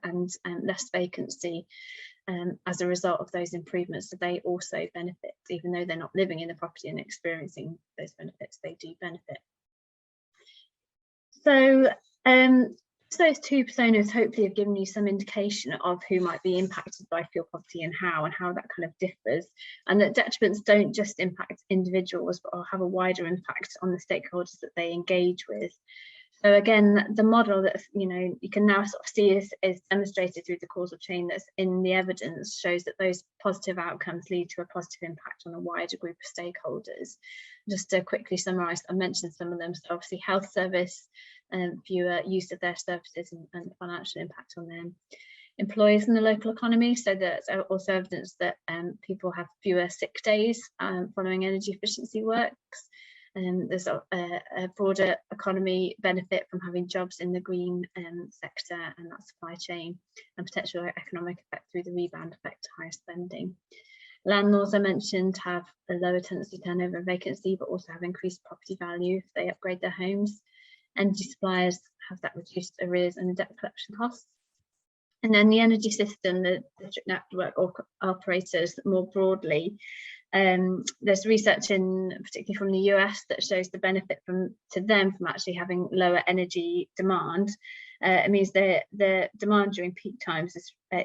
and less vacancy as a result of those improvements. So they also benefit, even though they're not living in the property and experiencing those benefits, they do benefit. So those two personas hopefully have given you some indication of who might be impacted by fuel poverty and how that kind of differs, and that detriments don't just impact individuals but have a wider impact on the stakeholders that they engage with. So again, the model that you can now sort of see is demonstrated through the causal chain that's in the evidence, shows that those positive outcomes lead to a positive impact on a wider group of stakeholders. Just to quickly summarise, I mentioned some of them. So obviously health service, fewer use of their services and financial impact on them. Employees in the local economy, so there's also evidence that people have fewer sick days following energy efficiency works. There's a broader economy benefit from having jobs in the green sector and that supply chain, and potential economic effect through the rebound effect to higher spending. Landlords, I mentioned, have a lower tenancy turnover and vacancy, but also have increased property value if they upgrade their homes. Energy suppliers have that reduced arrears and debt collection costs. And then the energy system, the district network operators more broadly, there's research particularly from the US that shows the benefit to them from actually having lower energy demand. It means the demand during peak times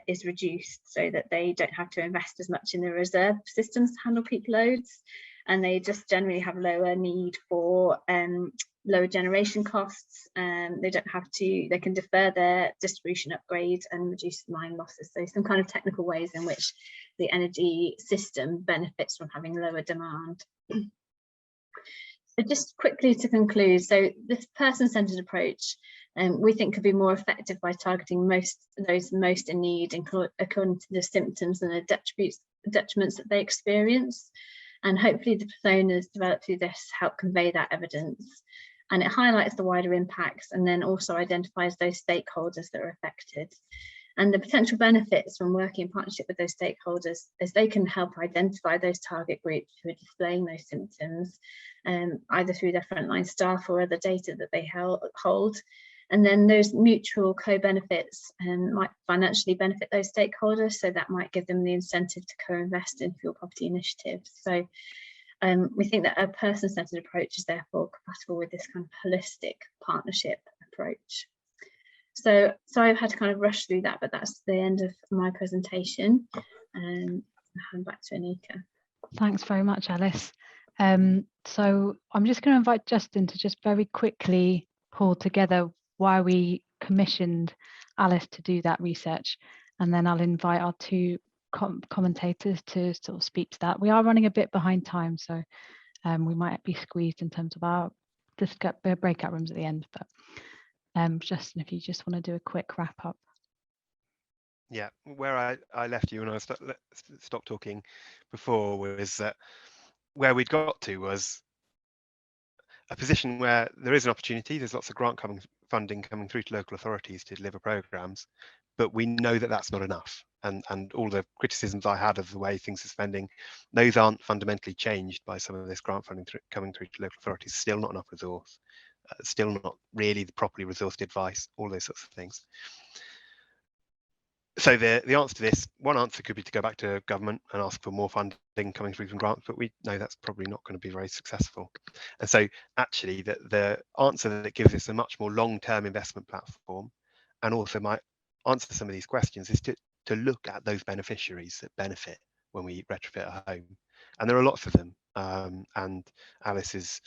is reduced, so that they don't have to invest as much in the reserve systems to handle peak loads, and they just generally have lower need for lower generation costs. They can defer their distribution upgrade and reduce line losses. So some kind of technical ways in which the energy system benefits from having lower demand. So just quickly to conclude, so this person-centered approach we think could be more effective by targeting those most in need according to the symptoms and the detriments that they experience. And hopefully the personas developed through this help convey that evidence. And it highlights the wider impacts and then also identifies those stakeholders that are affected. And the potential benefits from working in partnership with those stakeholders is they can help identify those target groups who are displaying those symptoms, either through their frontline staff or other data that they hold. And then those mutual co-benefits might financially benefit those stakeholders, so that might give them the incentive to co-invest in fuel poverty initiatives. So we think that a person-centered approach is therefore compatible with this kind of holistic partnership approach. So I've had to kind of rush through that, but that's the end of my presentation. I'll hand back to Anika. Thanks very much, Alice. So I'm just going to invite Justin to just very quickly pull together why we commissioned Alice to do that research, and then I'll invite our two commentators to sort of speak to that. We are running a bit behind time, so we might be squeezed in terms of our breakout rooms at the end, but Justin, if you just want to do a quick wrap up. Yeah, where I left you when I stopped talking before was that where we'd got to was a position where there is an opportunity. There's lots of grant funding coming through to local authorities to deliver programmes, but we know that that's not enough. And all the criticisms I had of the way things are spending, those aren't fundamentally changed by some of this grant funding coming through to local authorities. Still not enough resource, still not really the properly resourced advice, all those sorts of things. So the answer to this, one answer could be to go back to government and ask for more funding coming through from grants, but we know that's probably not going to be very successful. And so actually the answer that gives us a much more long-term investment platform and also might answer some of these questions is to look at those beneficiaries that benefit when we retrofit a home. And there are lots of them. And Alice has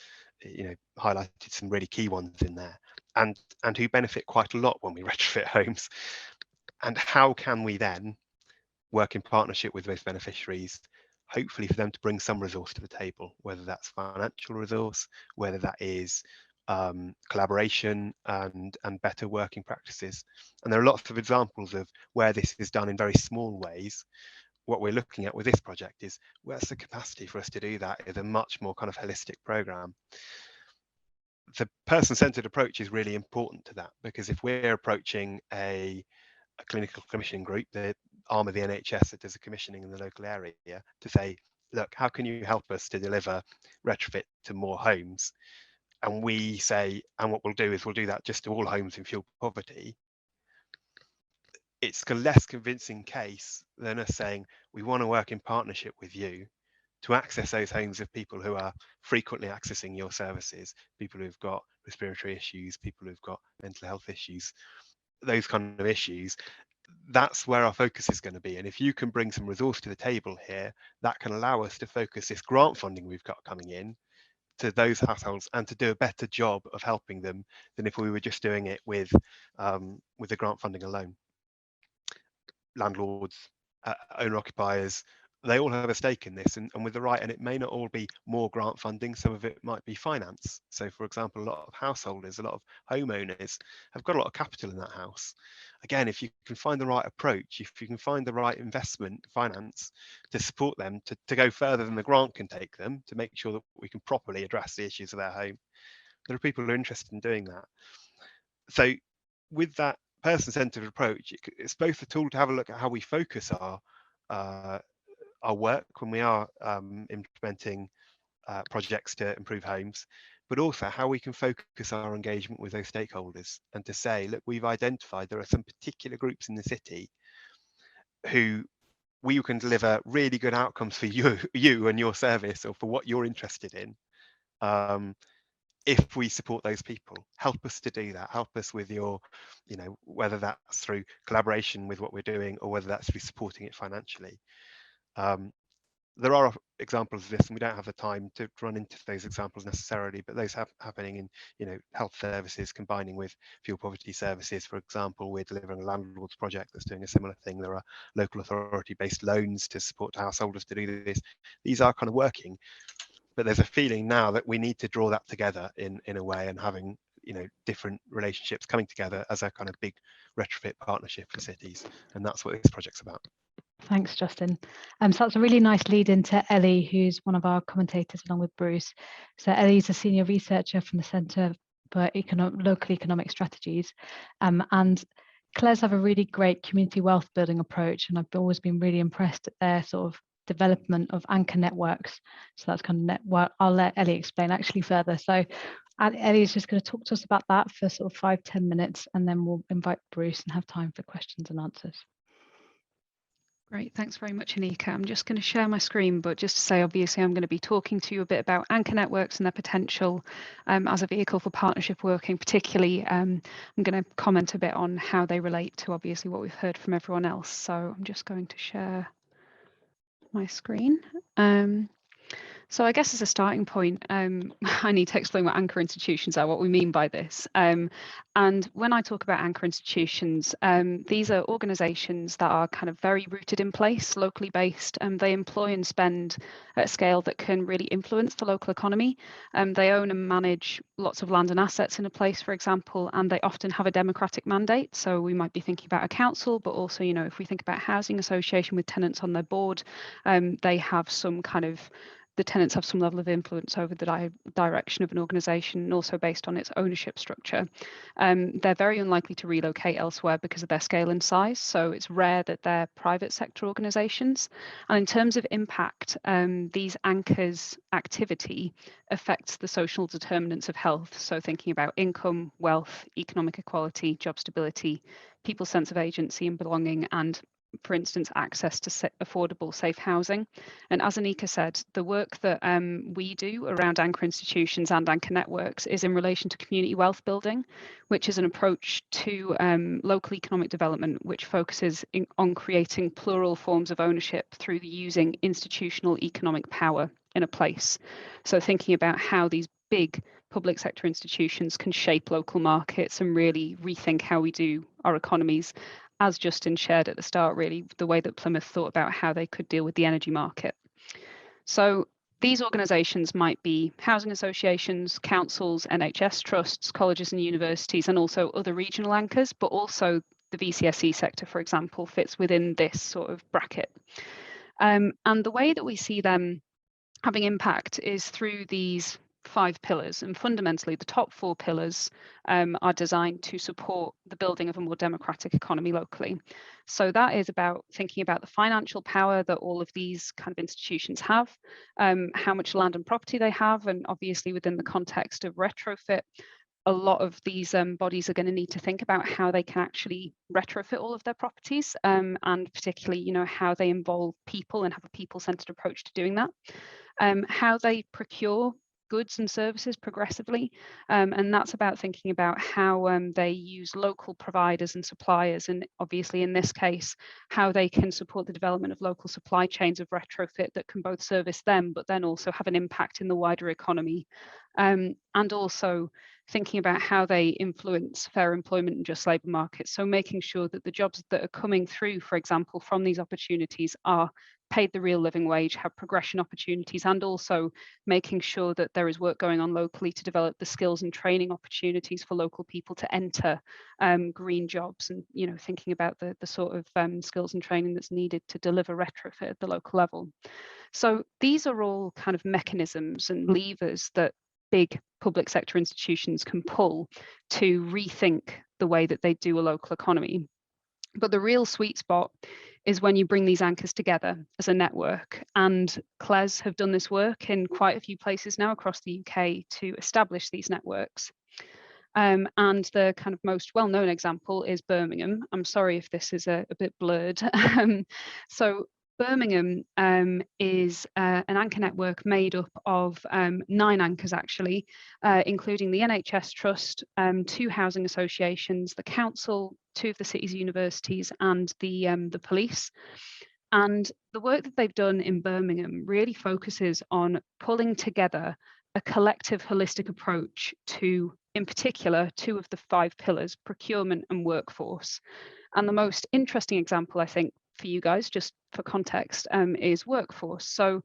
highlighted some really key ones in there and who benefit quite a lot when we retrofit homes. And how can we then work in partnership with those beneficiaries, hopefully for them to bring some resource to the table, whether that's financial resource, whether that is collaboration and better working practices. And there are lots of examples of where this is done in very small ways. What we're looking at with this project is where's the capacity for us to do that in a much more kind of holistic programme. the person-centered approach is really important to that, because if we're approaching a clinical commissioning group, the arm of the NHS that does the commissioning in the local area, to say, look, how can you help us to deliver retrofit to more homes? And we say, and what we'll do is we'll do that just to all homes in fuel poverty. It's a less convincing case than us saying, we want to work in partnership with you to access those homes of people who are frequently accessing your services, people who've got respiratory issues, people who've got mental health issues, those kind of issues. That's where our focus is going to be. And if you can bring some resource to the table here, that can allow us to focus this grant funding we've got coming in to those households and to do a better job of helping them than if we were just doing it with the grant funding alone. Landlords, owner occupiers, they all have a stake in this, and with the right, and it may not all be more grant funding, some of it might be finance. So for example, a lot of householders, a lot of homeowners have got a lot of capital in that house. Again, if you can find the right approach, if you can find the right investment finance to support them to go further than the grant can take them, to make sure that we can properly address the issues of their home, there are people who are interested in doing that. So with that person-centered approach, it's both a tool to have a look at how we focus our work when we are implementing projects to improve homes, but also how we can focus our engagement with those stakeholders and to say, look, we've identified there are some particular groups in the city who we can deliver really good outcomes for you and your service, or for what you're interested in. If we support those people, help us to do that, help us with your, whether that's through collaboration with what we're doing or whether that's through supporting it financially. There are examples of this, and we don't have the time to run into those examples necessarily, but those happening in health services combining with fuel poverty services. For example, we're delivering a landlords project that's doing a similar thing. There are local authority based loans to support householders to do this. These are kind of working, but there's a feeling now that we need to draw that together in a way, and having different relationships coming together as a kind of big retrofit partnership for cities, and that's what this project's about. Thanks, Justin. So that's a really nice lead into Ellie, who's one of our commentators along with Bruce. So Ellie's a senior researcher from the Centre for Local Economic Strategies, and Claire's have a really great community wealth building approach, and I've always been really impressed at their sort of development of anchor networks. So that's kind of network. I'll let Ellie explain actually further. So Ellie is just going to talk to us about that for sort of 5-10 minutes, and then we'll invite Bruce and have time for questions and answers. Great, thanks very much, Anika. I'm just going to share my screen, but just to say, obviously, I'm going to be talking to you a bit about anchor networks and their potential as a vehicle for partnership working. Particularly, I'm going to comment a bit on how they relate to, obviously, what we've heard from everyone else. So I'm just going to share my screen. So I guess as a starting point, I need to explain what anchor institutions are, what we mean by this. And when I talk about anchor institutions, these are organisations that are kind of very rooted in place, locally based, and they employ and spend at a scale that can really influence the local economy. They own and manage lots of land and assets in a place, for example, and they often have a democratic mandate. So we might be thinking about a council, but also, if we think about a housing association with tenants on their board, they have some kind of the tenants have some level of influence over the direction of an organisation, and also based on its ownership structure. They're very unlikely to relocate elsewhere because of their scale and size, so it's rare that they're private sector organisations. And in terms of impact, these anchors' activity affects the social determinants of health, so thinking about income, wealth, economic equality, job stability, people's sense of agency and belonging, and for instance, access to affordable, safe housing. And as Anika said, the work that we do around anchor institutions and anchor networks is in relation to community wealth building, which is an approach to local economic development, which focuses on creating plural forms of ownership through the using institutional economic power in a place. So thinking about how these big public sector institutions can shape local markets and really rethink how we do our economies, as Justin shared at the start, really the way that Plymouth thought about how they could deal with the energy market. So these organisations might be housing associations, councils, NHS trusts, colleges and universities, and also other regional anchors, but also the VCSE sector, for example, fits within this sort of bracket. And the way that we see them having impact is through these 5 pillars, and fundamentally the top 4 pillars are designed to support the building of a more democratic economy locally. So that is about thinking about the financial power that all of these kind of institutions have, how much land and property they have, and obviously within the context of retrofit, a lot of these bodies are going to need to think about how they can actually retrofit all of their properties, and particularly, you know, how they involve people and have a people-centered approach to doing that, how they procure goods and services progressively, and that's about thinking about how they use local providers and suppliers, and obviously in this case how they can support the development of local supply chains of retrofit that can both service them but then also have an impact in the wider economy, and also thinking about how they influence fair employment and just labour markets. So making sure that the jobs that are coming through, for example, from these opportunities are paid the real living wage, have progression opportunities, and also making sure that there is work going on locally to develop the skills and training opportunities for local people to enter green jobs, and, you know, thinking about the sort of skills and training that's needed to deliver retrofit at the local level. So these are all kind of mechanisms and levers that big public sector institutions can pull to rethink the way that they do a local economy. But the real sweet spot is when you bring these anchors together as a network. And CLES have done this work in quite a few places now across the UK to establish these networks. And the kind of most well-known example is Birmingham. I'm sorry if this is a bit blurred. So Birmingham is an anchor network made up of 9 anchors actually, including the NHS Trust, 2 housing associations, the council, 2 of the city's universities, and the police. And the work that they've done in Birmingham really focuses on pulling together a collective holistic approach to, in particular, 2 of the 5 pillars, procurement and workforce. And the most interesting example, I think, for you guys, just for context, is workforce. So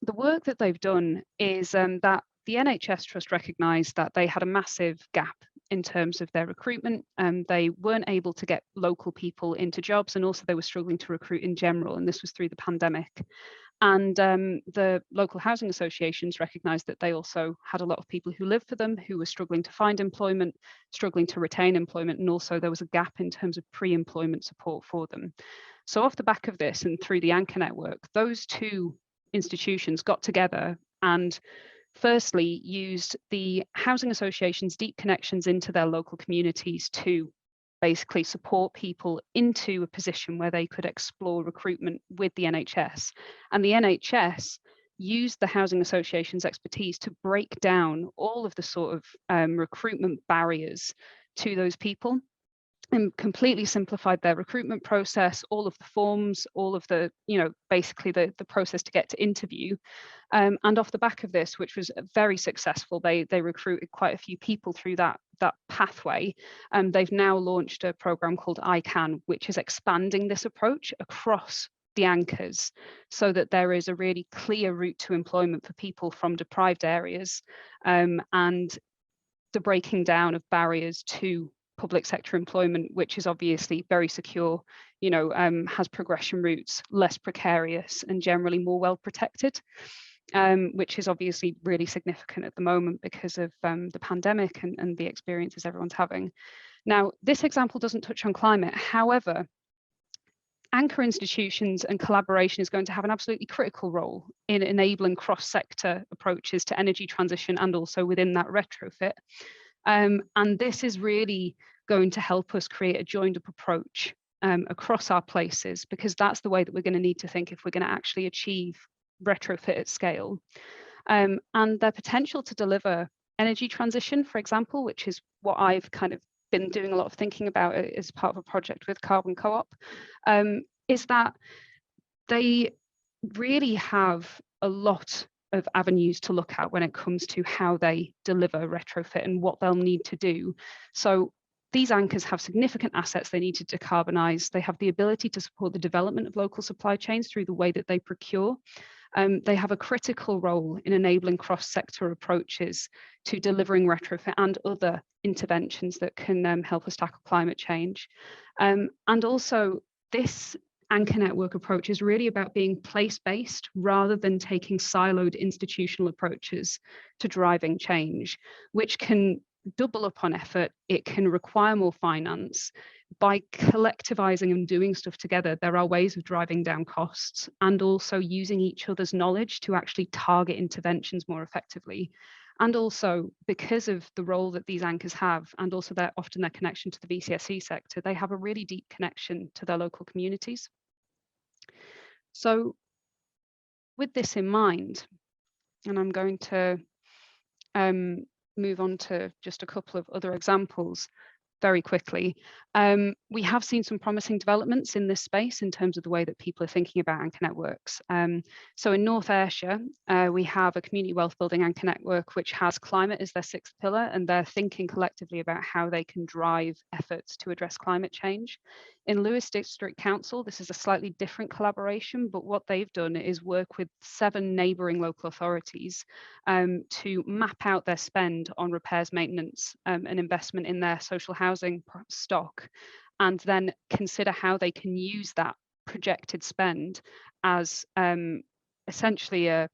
the work that they've done is that the NHS Trust recognised that they had a massive gap in terms of their recruitment, and they weren't able to get local people into jobs, and also they were struggling to recruit in general, and this was through the pandemic. And the local housing associations recognised that they also had a lot of people who lived for them who were struggling to find employment, struggling to retain employment, and also there was a gap in terms of pre-employment support for them. So off the back of this and through the anchor network, those 2 institutions got together and firstly used the housing association's deep connections into their local communities to basically support people into a position where they could explore recruitment with the NHS. And the NHS used the housing association's expertise to break down all of the sort of recruitment barriers to those people, and completely simplified their recruitment process, all of the forms, all of the, you know, basically the process to get to interview. And off the back of this, which was very successful, they recruited quite a few people through that pathway. They've now launched a program called ICANN, which is expanding this approach across the anchors so that there is a really clear route to employment for people from deprived areas, and the breaking down of barriers to public sector employment, which is obviously very secure, you know, has progression routes, less precarious, and generally more well protected, which is obviously really significant at the moment because of the pandemic and the experiences everyone's having. Now, this example doesn't touch on climate. However, anchor institutions and collaboration is going to have an absolutely critical role in enabling cross-sector approaches to energy transition and also within that retrofit. And this is really going to help us create a joined up approach across our places, because that's the way that we're going to need to think if we're going to actually achieve retrofit at scale. And their potential to deliver energy transition, for example, which is what I've kind of been doing a lot of thinking about as part of a project with Carbon Co-op, is that they really have a lot of avenues to look at when it comes to how they deliver retrofit and what they'll need to do. So these anchors have significant assets they need to decarbonise. They have the ability to support the development of local supply chains through the way that they procure. They have a critical role in enabling cross-sector approaches to delivering retrofit and other interventions that can help us tackle climate change. And also, this anchor network approach is really about being place-based rather than taking siloed institutional approaches to driving change, which can double up on effort. It can require more finance. By collectivizing and doing stuff together, there are ways of driving down costs and also using each other's knowledge to actually target interventions more effectively. And also, because of the role that these anchors have, and also often their connection to the VCSE sector, they have a really deep connection to their local communities. So with this in mind, and I'm going to move on to just a couple of other examples very quickly. We have seen some promising developments in this space in terms of the way that people are thinking about anchor networks. So in North Ayrshire, we have a community wealth building anchor network which has climate as their sixth pillar, and they're thinking collectively about how they can drive efforts to address climate change. In Lewes District Council, this is a slightly different collaboration, but what they've done is work with 7 neighbouring local authorities to map out their spend on repairs, maintenance and investment in their social housing stock, and then consider how they can use that projected spend as essentially a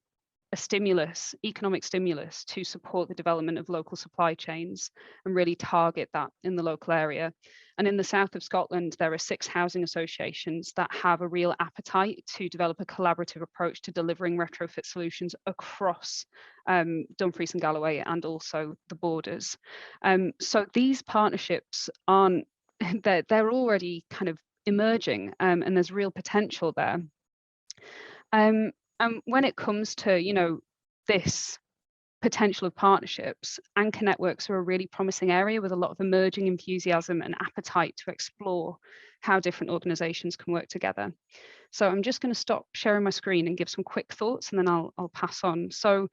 stimulus, economic stimulus to support the development of local supply chains and really target that in the local area. And in the south of Scotland, there are 6 housing associations that have a real appetite to develop a collaborative approach to delivering retrofit solutions across Dumfries and Galloway and also the borders. So these partnerships aren't, they're already kind of emerging and there's real potential there. And when it comes to, you know, this potential of partnerships, anchor networks are a really promising area with a lot of emerging enthusiasm and appetite to explore how different organisations can work together. So I'm just going to stop sharing my screen and give some quick thoughts, and then I'll pass on. So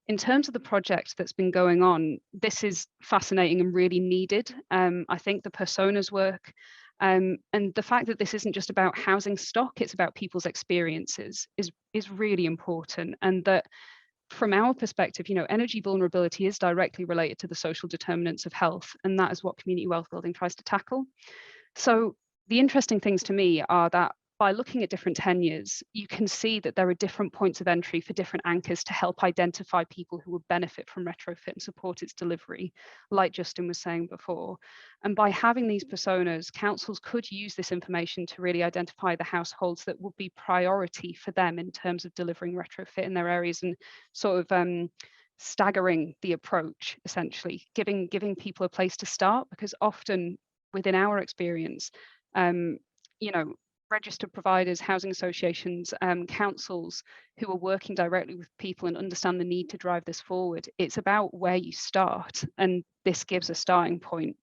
in terms of the project that's been going on, this is fascinating and really needed. I think the personas work, and the fact that this isn't just about housing stock, it's about people's experiences is really important. And that from our perspective, you know, energy vulnerability is directly related to the social determinants of health, and that is what community wealth building tries to tackle. So the interesting things to me are that by looking at different tenures, you can see that there are different points of entry for different anchors to help identify people who would benefit from retrofit and support its delivery, like Justin was saying before. And by having these personas, councils could use this information to really identify the households that would be priority for them in terms of delivering retrofit in their areas, and sort of staggering the approach, essentially, giving people a place to start, because often within our experience, you know, registered providers, housing associations, councils who are working directly with people and understand the need to drive this forward, it's about where you start, and this gives a starting point.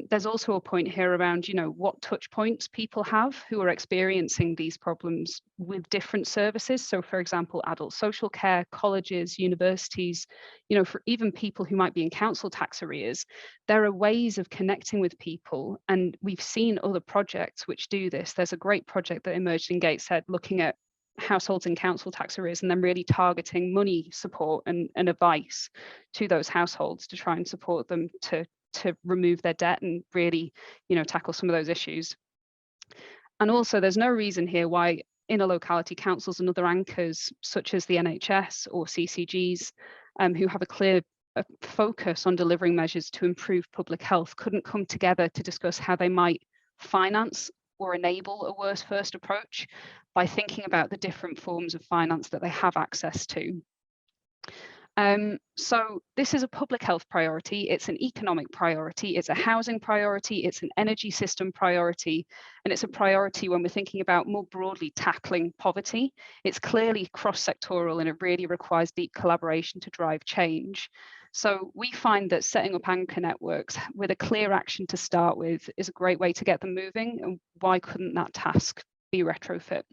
There's also a point here around, you know, what touch points people have who are experiencing these problems with different services. So for example, adult social care, colleges, universities, you know, for even people who might be in council tax arrears, there are ways of connecting with people. And we've seen other projects which do this. There's a great project that emerged in Gateshead looking at households in council tax arrears and then really targeting money support and advice to those households to try and support them to remove their debt and really, you know, tackle some of those issues. And also there's no reason here why in a locality councils and other anchors such as the NHS or CCGs who have a clear focus on delivering measures to improve public health couldn't come together to discuss how they might finance or enable a worse first approach by thinking about the different forms of finance that they have access to. So this is a public health priority, it's an economic priority, it's a housing priority, it's an energy system priority, and it's a priority when we're thinking about more broadly tackling poverty. It's clearly cross-sectoral and it really requires deep collaboration to drive change. So we find that setting up anchor networks with a clear action to start with is a great way to get them moving, and why couldn't that task be retrofit?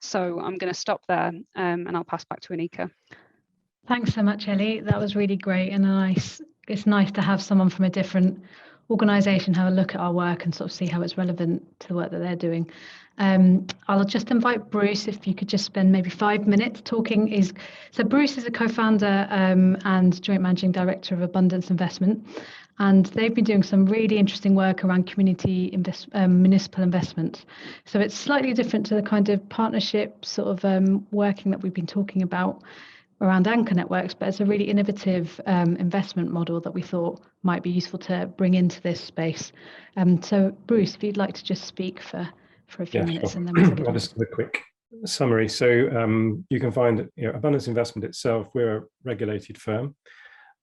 So I'm going to stop there and I'll pass back to Anika. Thanks so much, Ellie. That was really great and nice. It's nice to have someone from a different organisation have a look at our work and sort of see how it's relevant to the work that they're doing. I'll just invite Bruce, if you could just spend maybe 5 minutes talking. So Bruce is a co-founder and joint managing director of Abundance Investment, and they've been doing some really interesting work around community municipal investments. So it's slightly different to the kind of partnership sort of working that we've been talking about around anchor networks, but it's a really innovative investment model that we thought might be useful to bring into this space. So Bruce, if you'd like to just speak for a few minutes, sure. and then we'll I'll just do a quick summary. So you can find, Abundance Investment itself, we're a regulated firm,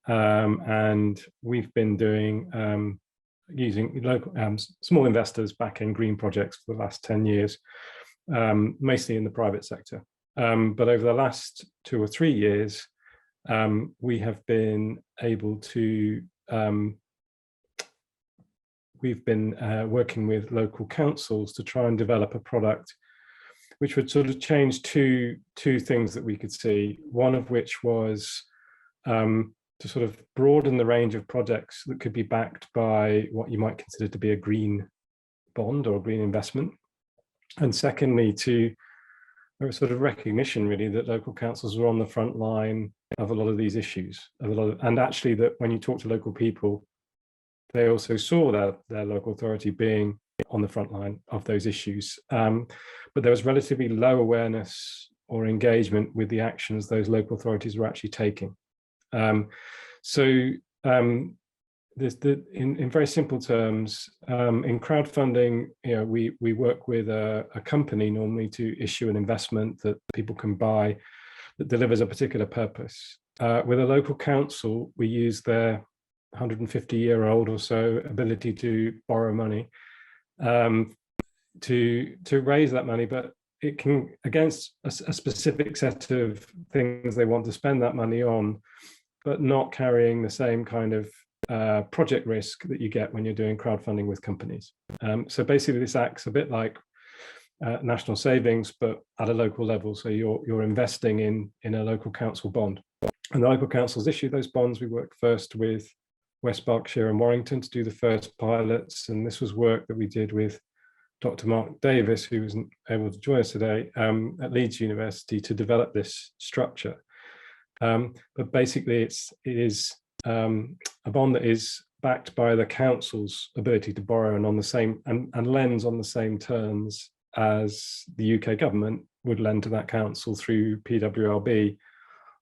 and we've been doing using local small investors backing green projects for the last 10 years, mostly in the private sector. But over the last 2 or 3 years, we have been able to we've been working with local councils to try and develop a product which would sort of change two things that we could see. One of which was to sort of broaden the range of projects that could be backed by what you might consider to be a green bond or a green investment. And secondly, to a sort of recognition really that local councils were on the front line of a lot of these issues, and actually that when you talk to local people, they also saw their local authority being on the front line of those issues. But there was relatively low awareness or engagement with the actions those local authorities were actually taking. In very simple terms, in crowdfunding, we work with a company normally to issue an investment that people can buy that delivers a particular purpose. With a local council, we use their 150-year-old or so ability to borrow money to raise that money, but it can, against a specific set of things they want to spend that money on, but not carrying the same kind of project risk that you get when you're doing crowdfunding with companies. So basically this acts a bit like national savings, but at a local level. So you're investing in a local council bond, and the local councils issue those bonds. We worked first with West Berkshire and Warrington to do the first pilots, and this was work that we did with Dr. Mark Davis, who wasn't able to join us today, at Leeds University to develop this structure. But basically it is a bond that is backed by the council's ability to borrow and on the same and lends on the same terms as the UK government would lend to that council through PWRB,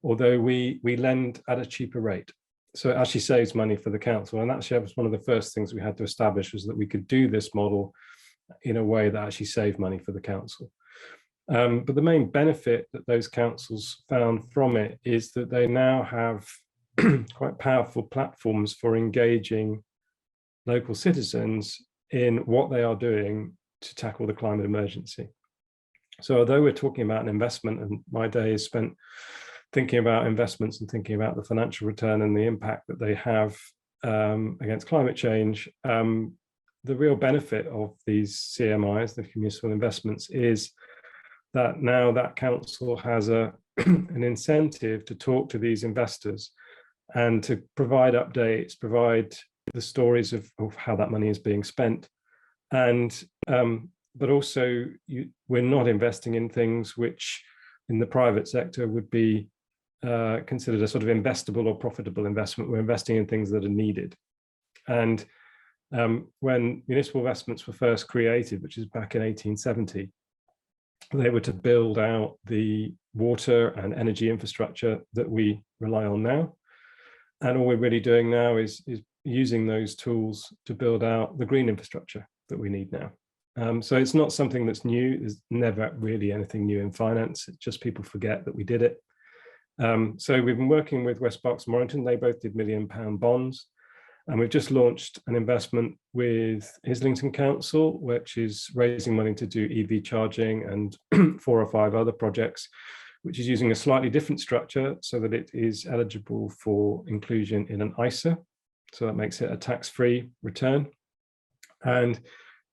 although we lend at a cheaper rate. So it actually saves money for the council. And actually that was one of the first things we had to establish, was that we could do this model in a way that actually saved money for the council. But the main benefit that those councils found from it is that they now have quite powerful platforms for engaging local citizens in what they are doing to tackle the climate emergency. So although we're talking about an investment, and my day is spent thinking about investments and thinking about the financial return and the impact that they have against climate change, the real benefit of these CMIs, the municipal investments, is that now that council has an incentive to talk to these investors and to provide updates, provide the stories of how that money is being spent. And but also we're not investing in things which in the private sector would be considered a sort of investable or profitable investment. We're investing in things that are needed. And when municipal investments were first created, which is back in 1870, they were to build out the water and energy infrastructure that we rely on now. And all we're really doing now is using those tools to build out the green infrastructure that we need now. So it's not something that's new. There's never really anything new in finance. It's just people forget that we did it. So we've been working with West Berkshire and Warrington. They both did £1 million bonds. And we've just launched an investment with Islington Council, which is raising money to do EV charging and 4 or 5 other projects, which is using a slightly different structure so that it is eligible for inclusion in an ISA. So that makes it a tax-free return. And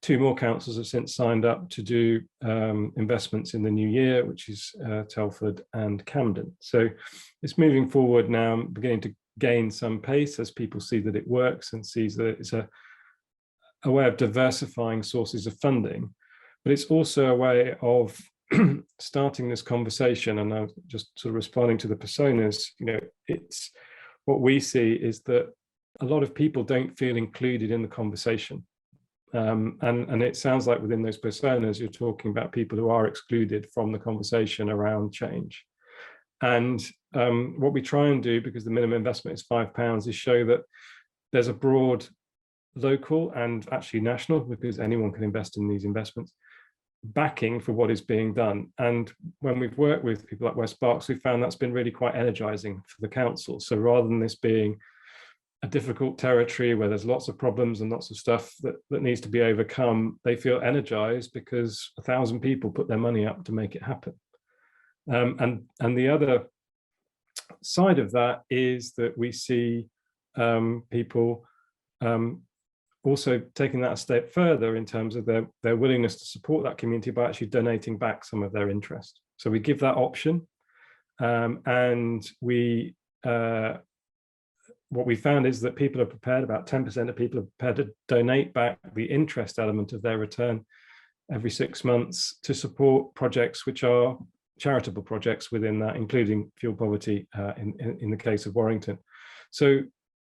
2 more councils have since signed up to do investments in the new year, which is Telford and Camden. So it's moving forward now, beginning to gain some pace as people see that it works and sees that it's a a way of diversifying sources of funding, but it's also a way of starting this conversation. And I'm just sort of responding to the personas. It's what we see is that a lot of people don't feel included in the conversation. And it sounds like within those personas, you're talking about people who are excluded from the conversation around change. And what we try and do, because the minimum investment is £5, is show that there's a broad local and actually national, because anyone can invest in these investments, backing for what is being done. And when we've worked with people like West Berks, we've found that's been really quite energizing for the council. So rather than this being a difficult territory where there's lots of problems and lots of stuff that needs to be overcome, they feel energized because 1,000 people put their money up to make it happen. And the other side of that is that we see people also taking that a step further in terms of their willingness to support that community by actually donating back some of their interest. So we give that option, and what we found is that people are prepared, about 10% of people are prepared to donate back the interest element of their return every 6 months to support projects which are charitable projects within that, including fuel poverty in the case of Warrington. So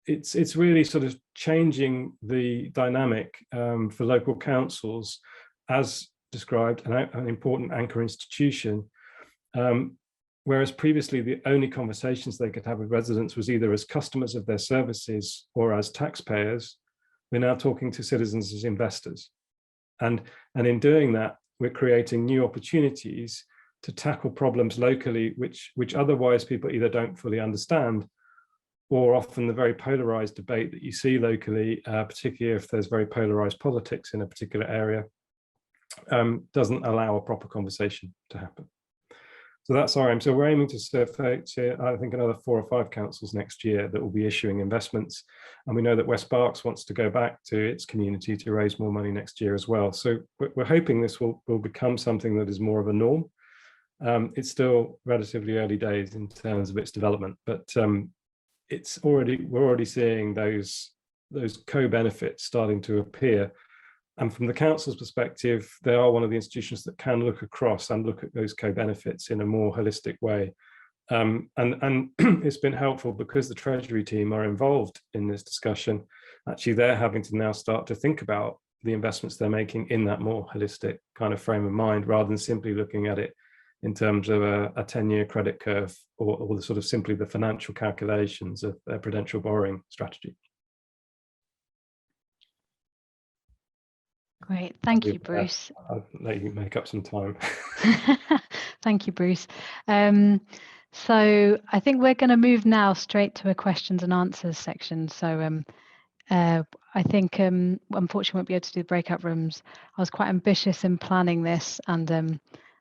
it's really sort of changing the dynamic for local councils, as described, an important anchor institution. Whereas previously the only conversations they could have with residents was either as customers of their services or as taxpayers, we're now talking to citizens as investors. And in doing that, we're creating new opportunities to tackle problems locally, which otherwise people either don't fully understand, or often the very polarized debate that you see locally, particularly if there's very polarized politics in a particular area, doesn't allow a proper conversation to happen. So that's our aim. So we're aiming to serve, I think, another 4 or 5 councils next year that will be issuing investments. And we know that West Berks wants to go back to its community to raise more money next year as well. So we're hoping this will become something that is more of a norm. It's still relatively early days in terms of its development, but we're already seeing those co-benefits starting to appear. And from the council's perspective, they are one of the institutions that can look across and look at those co-benefits in a more holistic way. And it's been helpful because the Treasury team are involved in this discussion. Actually, they're having to now start to think about the investments they're making in that more holistic kind of frame of mind, rather than simply looking at it in terms of a 10-year credit curve or the sort of simply the financial calculations of their prudential borrowing strategy. Great, thank you, Bruce. I'll let you make up some time. Thank you, Bruce. So I think we're going to move now straight to a questions and answers section. So I think unfortunately won't be able to do the breakout rooms. I was quite ambitious in planning this, and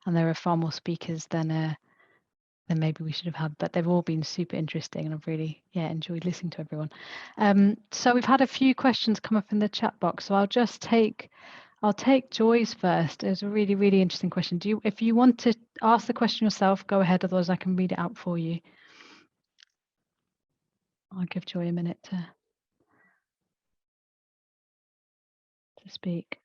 there are far more speakers than maybe we should have had, but they've all been super interesting, and I've really enjoyed listening to everyone. So we've had a few questions come up in the chat box, so I'll take Joy's first. It's a really, really interesting question. If you want to ask the question yourself, go ahead, otherwise I can read it out for you. I'll give Joy a minute to speak.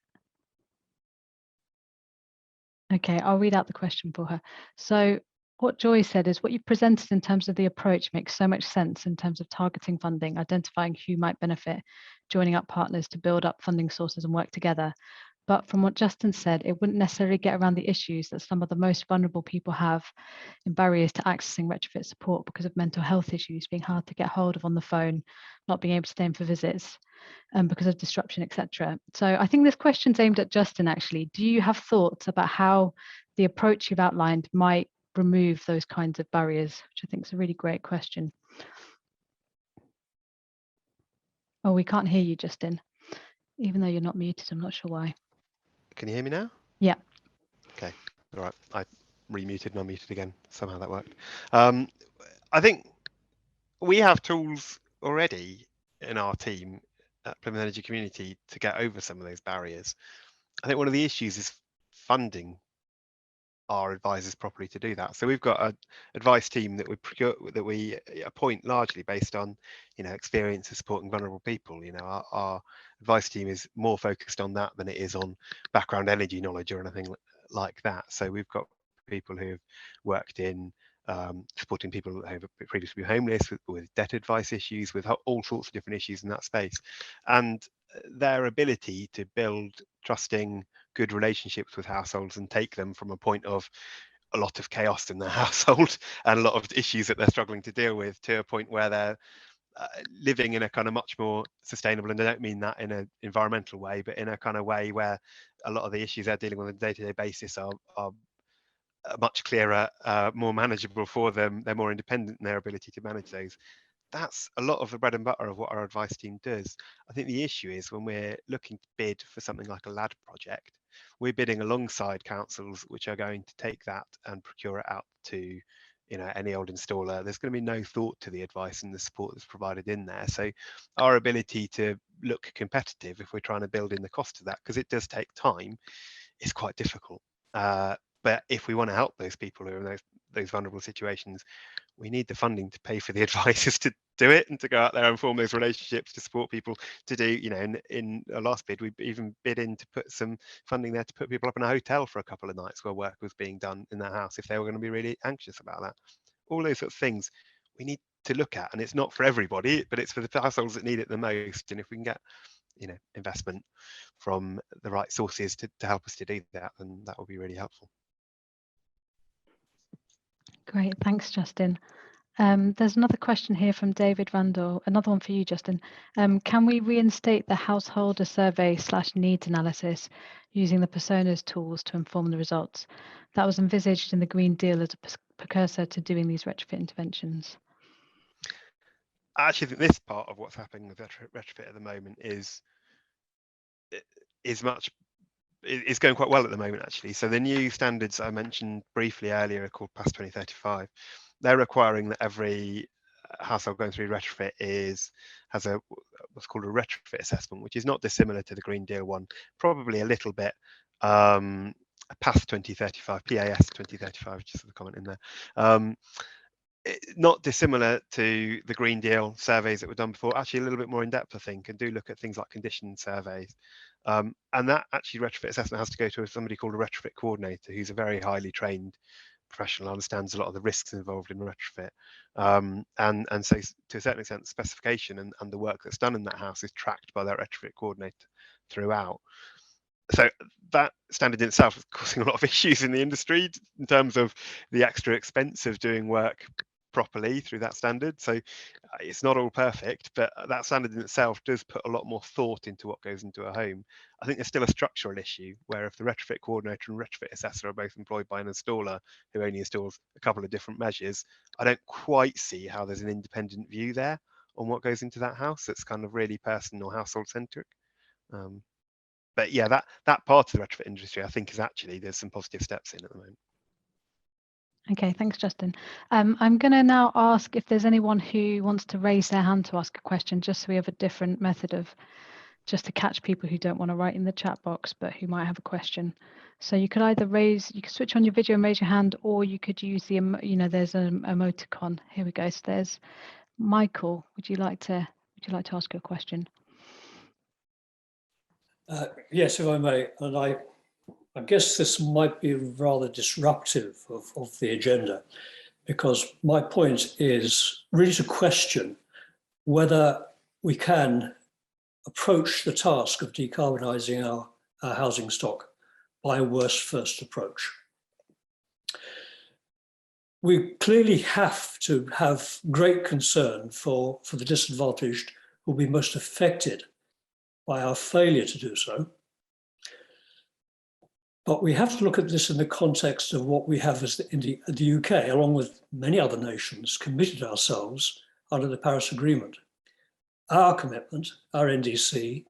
Okay, I'll read out the question for her. So what Joy said is, what you've presented in terms of the approach makes so much sense in terms of targeting funding, identifying who might benefit, joining up partners to build up funding sources and work together. But from what Justin said, it wouldn't necessarily get around the issues that some of the most vulnerable people have in barriers to accessing retrofit support because of mental health issues, being hard to get hold of on the phone, not being able to stay in for visits, because of disruption, etc. So I think this question's aimed at Justin, actually. Do you have thoughts about how the approach you've outlined might remove those kinds of barriers, which I think is a really great question. Oh, we can't hear you, Justin, even though you're not muted. I'm not sure why. Can you hear me now? Yeah. Okay, all right. I remuted and unmuted again. Somehow that worked. I think we have tools already in our team at Plymouth Energy Community to get over some of those barriers. I think one of the issues is funding our advisors properly to do that. So we've got an advice team that we appoint largely based on, experience of supporting vulnerable people. Our advice team is more focused on that than it is on background energy knowledge or anything like that. So we've got people who've worked in supporting people who have previously been homeless, with debt advice issues, with all sorts of different issues in that space, and their ability to build trusting, good relationships with households and take them from a point of a lot of chaos in their household and a lot of issues that they're struggling to deal with to a point where they're living in a kind of much more sustainable, and I don't mean that in an environmental way, but in a kind of way where a lot of the issues they're dealing with on a day-to-day basis are much clearer, more manageable for them. They're more independent in their ability to manage those. That's a lot of the bread and butter of what our advice team does. I think the issue is when we're looking to bid for something like a LAD project, we're bidding alongside councils which are going to take that and procure it out to any old installer. There's going to be no thought to the advice and the support that's provided in there. So our ability to look competitive if we're trying to build in the cost of that, because it does take time, is quite difficult. But if we want to help those people who are in those vulnerable situations, we need the funding to pay for the advisors to do it and to go out there and form those relationships to support people to do, in our last bid, we even bid in to put some funding there to put people up in a hotel for a couple of nights where work was being done in their house if they were going to be really anxious about that. All those sort of things we need to look at, and it's not for everybody, but it's for the households that need it the most. And if we can get investment from the right sources to help us to do that, then that will be really helpful. Great, thanks, Justin. There's another question here from David Randall, another one for you, Justin. Can we reinstate the householder survey / needs analysis using the personas tools to inform the results? That was envisaged in the Green Deal as a precursor to doing these retrofit interventions. I actually think this part of what's happening with retrofit at the moment is going quite well at the moment, actually. So the new standards I mentioned briefly earlier are called PAS 2035. They're requiring that every household going through retrofit has what's called a retrofit assessment, which is not dissimilar to the Green Deal one, probably a little bit PAS 2035, PAS 2035, just the comment in there. Not dissimilar to the Green Deal surveys that were done before, actually a little bit more in depth, I think, and do look at things like condition surveys. And that actually retrofit assessment has to go to somebody called a retrofit coordinator, who's a very highly trained professional, understands a lot of the risks involved in retrofit. And so to a certain extent, the specification and the work that's done in that house is tracked by that retrofit coordinator throughout. So that standard in itself is causing a lot of issues in the industry in terms of the extra expense of doing work properly through that standard. So it's not all perfect, but that standard in itself does put a lot more thought into what goes into a home. I think there's still a structural issue where if the retrofit coordinator and retrofit assessor are both employed by an installer who only installs a couple of different measures, I don't quite see how there's an independent view there on what goes into that house that's kind of really personal, household centric. But yeah, that part of the retrofit industry, I think, is actually, there's some positive steps in at the moment. Okay, thanks, Justin. I'm going to now ask if there's anyone who wants to raise their hand to ask a question, just so we have a different method of just to catch people who don't want to write in the chat box, but who might have a question. So you could either you could switch on your video and raise your hand, or you could use the, there's an emoticon. Here we go. So there's Michael. Would you like to ask a question? Yes, if I may, and I guess this might be rather disruptive of the agenda, because my point is really to question whether we can approach the task of decarbonising our housing stock by a worst first approach. We clearly have to have great concern for the disadvantaged who will be most affected by our failure to do so. But we have to look at this in the context of what we have as in the UK, along with many other nations, committed ourselves under the Paris Agreement. Our commitment, our NDC,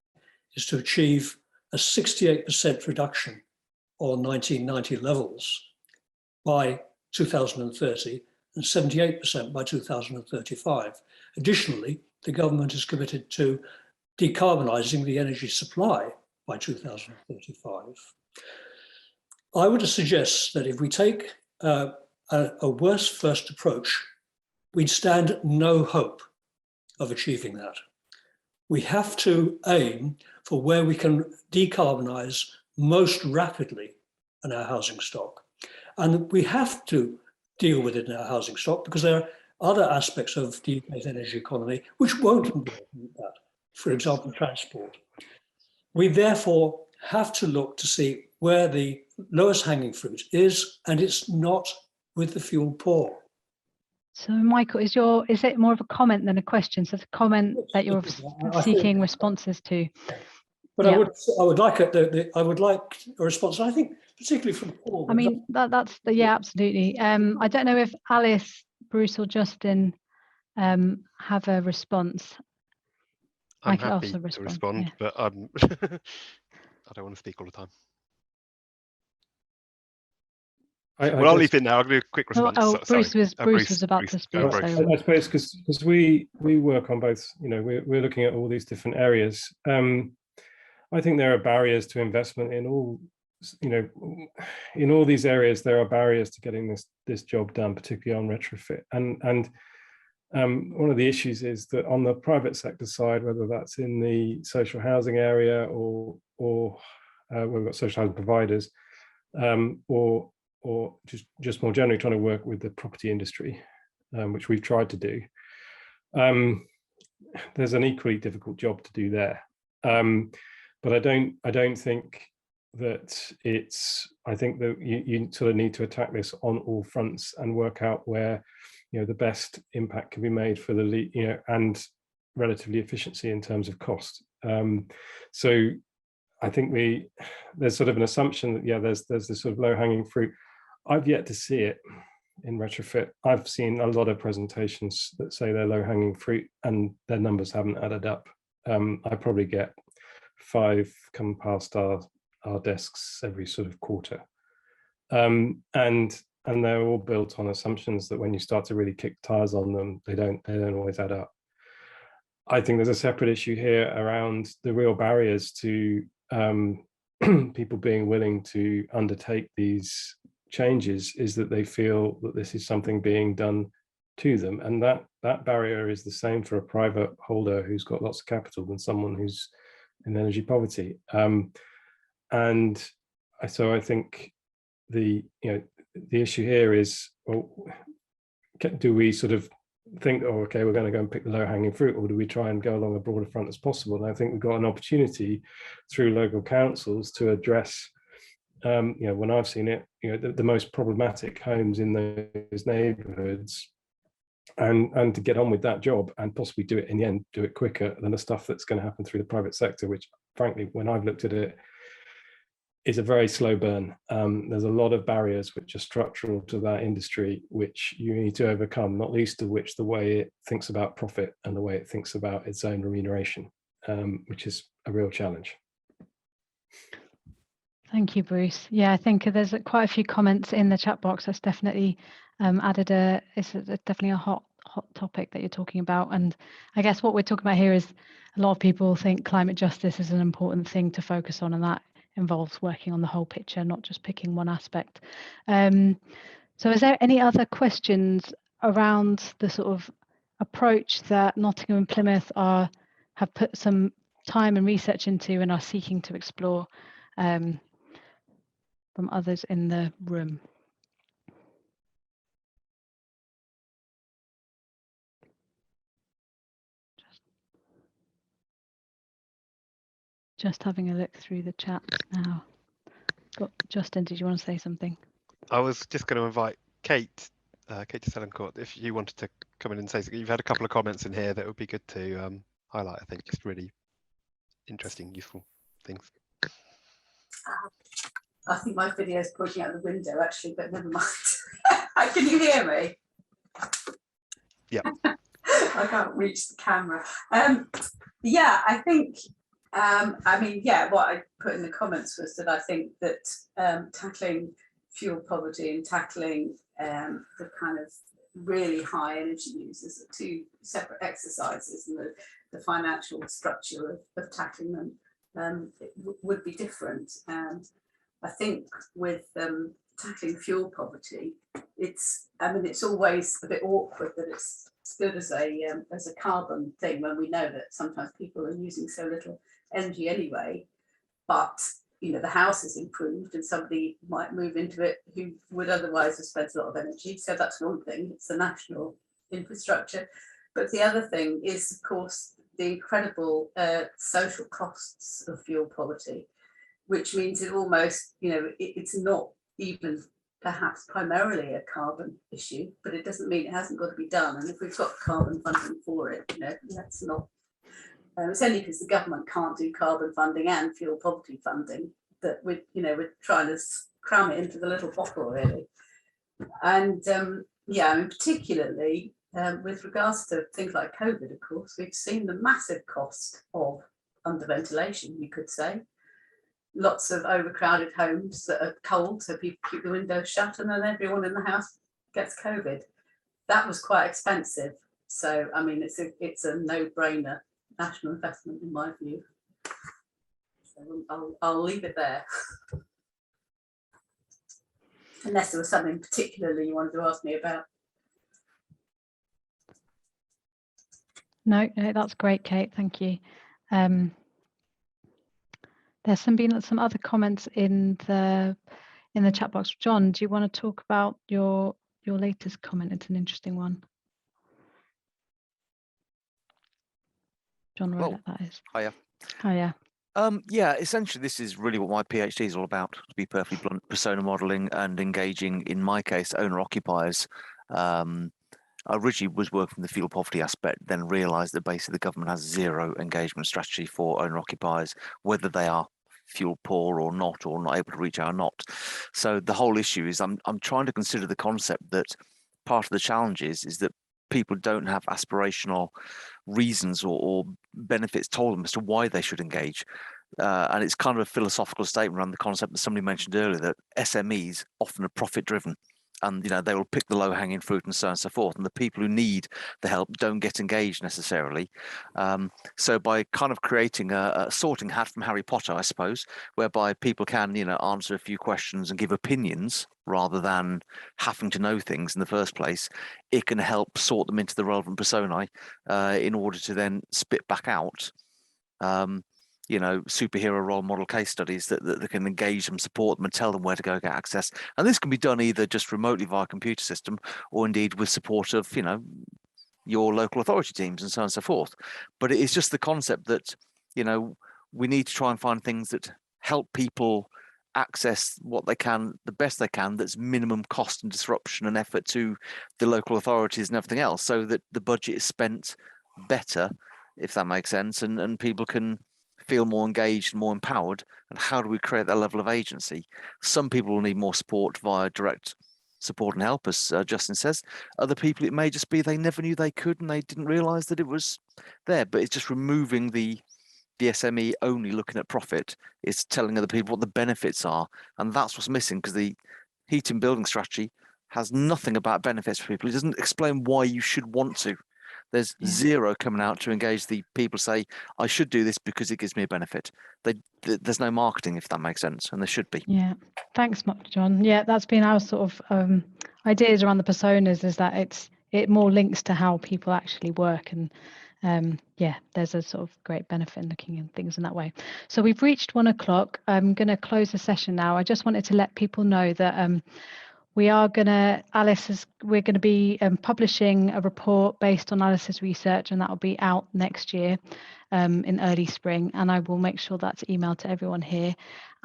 is to achieve a 68% reduction on 1990 levels by 2030 and 78% by 2035. Additionally, the government is committed to decarbonising the energy supply by 2035. I would suggest that if we take a worse first approach, we'd stand no hope of achieving that. We have to aim for where we can decarbonise most rapidly in our housing stock. And we have to deal with it in our housing stock because there are other aspects of the UK's energy economy which won't involve that. For example, transport. We therefore have to look to see where the lowest hanging fruit is, and it's not with the fuel poor. So Michael, is it more of a comment than a question? So it's a comment that you're seeking responses to. But yeah. I would like a response. I think particularly from Paul. I mean yeah, absolutely. I don't know if Alice, Bruce, or Justin have a response. I'm happy to respond, yeah. but I don't want to speak all the time. I'll leave it now. I'll do a quick response. Bruce was about to speak. So. I suppose because we work on both, we're looking at all these different areas. I think there are barriers to investment in all, in all these areas. There are barriers to getting this job done, particularly on retrofit. And one of the issues is that on the private sector side, whether that's in the social housing area or we've got social housing providers, or just more generally trying to work with the property industry, which we've tried to do. There's an equally difficult job to do there. But I don't think that I think that you sort of need to attack this on all fronts and work out where, the best impact can be made for the, and relatively efficiency in terms of cost. So I think there's sort of an assumption that, there's this sort of low hanging fruit. I've yet to see it in retrofit. I've seen a lot of presentations that say they're low hanging fruit and their numbers haven't added up. I probably get 5 come past our desks every sort of quarter. And they're all built on assumptions that when you start to really kick tires on them, they don't always add up. I think there's a separate issue here around the real barriers to people being willing to undertake these changes is that they feel that this is something being done to them, and that barrier is the same for a private holder who's got lots of capital than someone who's in energy poverty. And so I think the issue here is, well, do we sort of think, oh, okay, we're going to go and pick the low-hanging fruit, or do we try and go along a broader front as possible? And I think we've got an opportunity through local councils to address, when I've seen it, the most problematic homes in those neighbourhoods, and to get on with that job and possibly do it in the end, do it quicker than the stuff that's going to happen through the private sector, which frankly, when I've looked at it, is a very slow burn. There's a lot of barriers which are structural to that industry, which you need to overcome, not least of which the way it thinks about profit and the way it thinks about its own remuneration, which is a real challenge. Thank you, Bruce. Yeah, I think there's quite a few comments in the chat box. That's definitely it's definitely a hot topic that you're talking about. And I guess what we're talking about here is a lot of people think climate justice is an important thing to focus on, and that involves working on the whole picture, not just picking one aspect. So is there any other questions around the sort of approach that Nottingham and Plymouth have put some time and research into and are seeking to explore from others in the room? Just having a look through the chat now. Justin, did you want to say something? I was just going to invite Kate Selencourt, if you wanted to come in and say something. You've had a couple of comments in here that would be good to highlight. I think just really interesting, useful things. I think my video is pointing out the window actually, but never mind. Can you hear me? Yeah. I can't reach the camera. Yeah, I think, I mean, yeah, what I put in the comments was that I think that tackling fuel poverty and tackling the kind of really high energy users are two separate exercises, and the financial structure of tackling them would be different. And I think with tackling fuel poverty, it's always a bit awkward that it's stood as a carbon thing when we know that sometimes people are using so little energy anyway. But the house is improved and somebody might move into it who would otherwise have spent a lot of energy. So that's one thing, it's the national infrastructure. But the other thing is, of course, the incredible social costs of fuel poverty, which means it almost, it's not even perhaps primarily a carbon issue, but it doesn't mean it hasn't got to be done. And if we've got carbon funding for it, that's not, it's only because the government can't do carbon funding and fuel poverty funding that we're trying to cram it into the little bottle, really. And particularly with regards to things like COVID, of course, we've seen the massive cost of underventilation, you could say. Lots of overcrowded homes that are cold, so people keep the windows shut and then everyone in the house gets COVID. That was quite expensive. So, I mean, it's a no-brainer national investment in my view. So I'll leave it there. Unless there was something particularly you wanted to ask me about. No, that's great, Kate. Thank you. There's been some other comments in the chat box. John, do you want to talk about your latest comment? It's an interesting one. John Rowlett, that is. Hiya. Hiya. Yeah, essentially this is really what my PhD is all about, to be perfectly blunt: persona modelling and engaging, in my case, owner-occupiers. I originally was working from the fuel poverty aspect, then realised that basically the government has zero engagement strategy for owner-occupiers, whether they are fuel poor or not able to reach out or not. So the whole issue is I'm trying to consider the concept that part of the challenge is that people don't have aspirational reasons or benefits told them as to why they should engage. And it's kind of a philosophical statement around the concept that somebody mentioned earlier, that SMEs often are profit driven. And they will pick the low-hanging fruit and so on and so forth. And the people who need the help don't get engaged necessarily. So by kind of creating a sorting hat from Harry Potter, I suppose, whereby people can, answer a few questions and give opinions rather than having to know things in the first place, it can help sort them into the relevant personae in order to then spit back out superhero role model case studies that can engage them, support them, and tell them where to go get access. And this can be done either just remotely via computer system, or indeed with support of your local authority teams and so on and so forth. But it is just the concept that we need to try and find things that help people access what they can the best they can, that's minimum cost and disruption and effort to the local authorities and everything else, so that the budget is spent better, if that makes sense, and people can feel more engaged and more empowered. And how do we create that level of agency? Some people will need more support via direct support and help, as Justin says. Other people, it may just be they never knew they could and they didn't realise that it was there. But it's just removing the SME only looking at profit. It's telling other people what the benefits are, and that's what's missing, because the heating building strategy has nothing about benefits for people. It doesn't explain why you should want to. There's zero coming out to engage the people, say, I should do this because it gives me a benefit. There's no marketing, if that makes sense, and there should be. Yeah, thanks, John. Yeah, that's been our sort of ideas around the personas, is that it more links to how people actually work, and there's a sort of great benefit in looking at things in that way. So we've reached 1 o'clock. I'm going to close the session now. I just wanted to let people know that we're going to be publishing a report based on Alice's research, and that will be out next year in early spring, and I will make sure that's emailed to everyone here.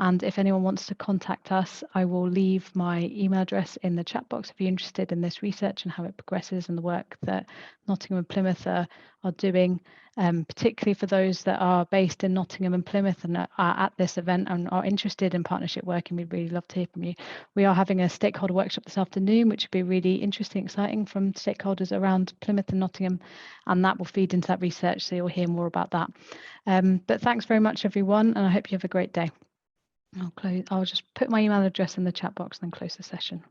And if anyone wants to contact us, I will leave my email address in the chat box if you're interested in this research and how it progresses and the work that Nottingham and Plymouth are doing, particularly for those that are based in Nottingham and Plymouth and are at this event and are interested in partnership working. We'd really love to hear from you. We are having a stakeholder workshop this afternoon, which will be really interesting, exciting, from stakeholders around Plymouth and Nottingham, and that will feed into that research, so you'll hear more about that. But thanks very much, everyone, and I hope you have a great day. I'll just put my email address in the chat box and then close the session.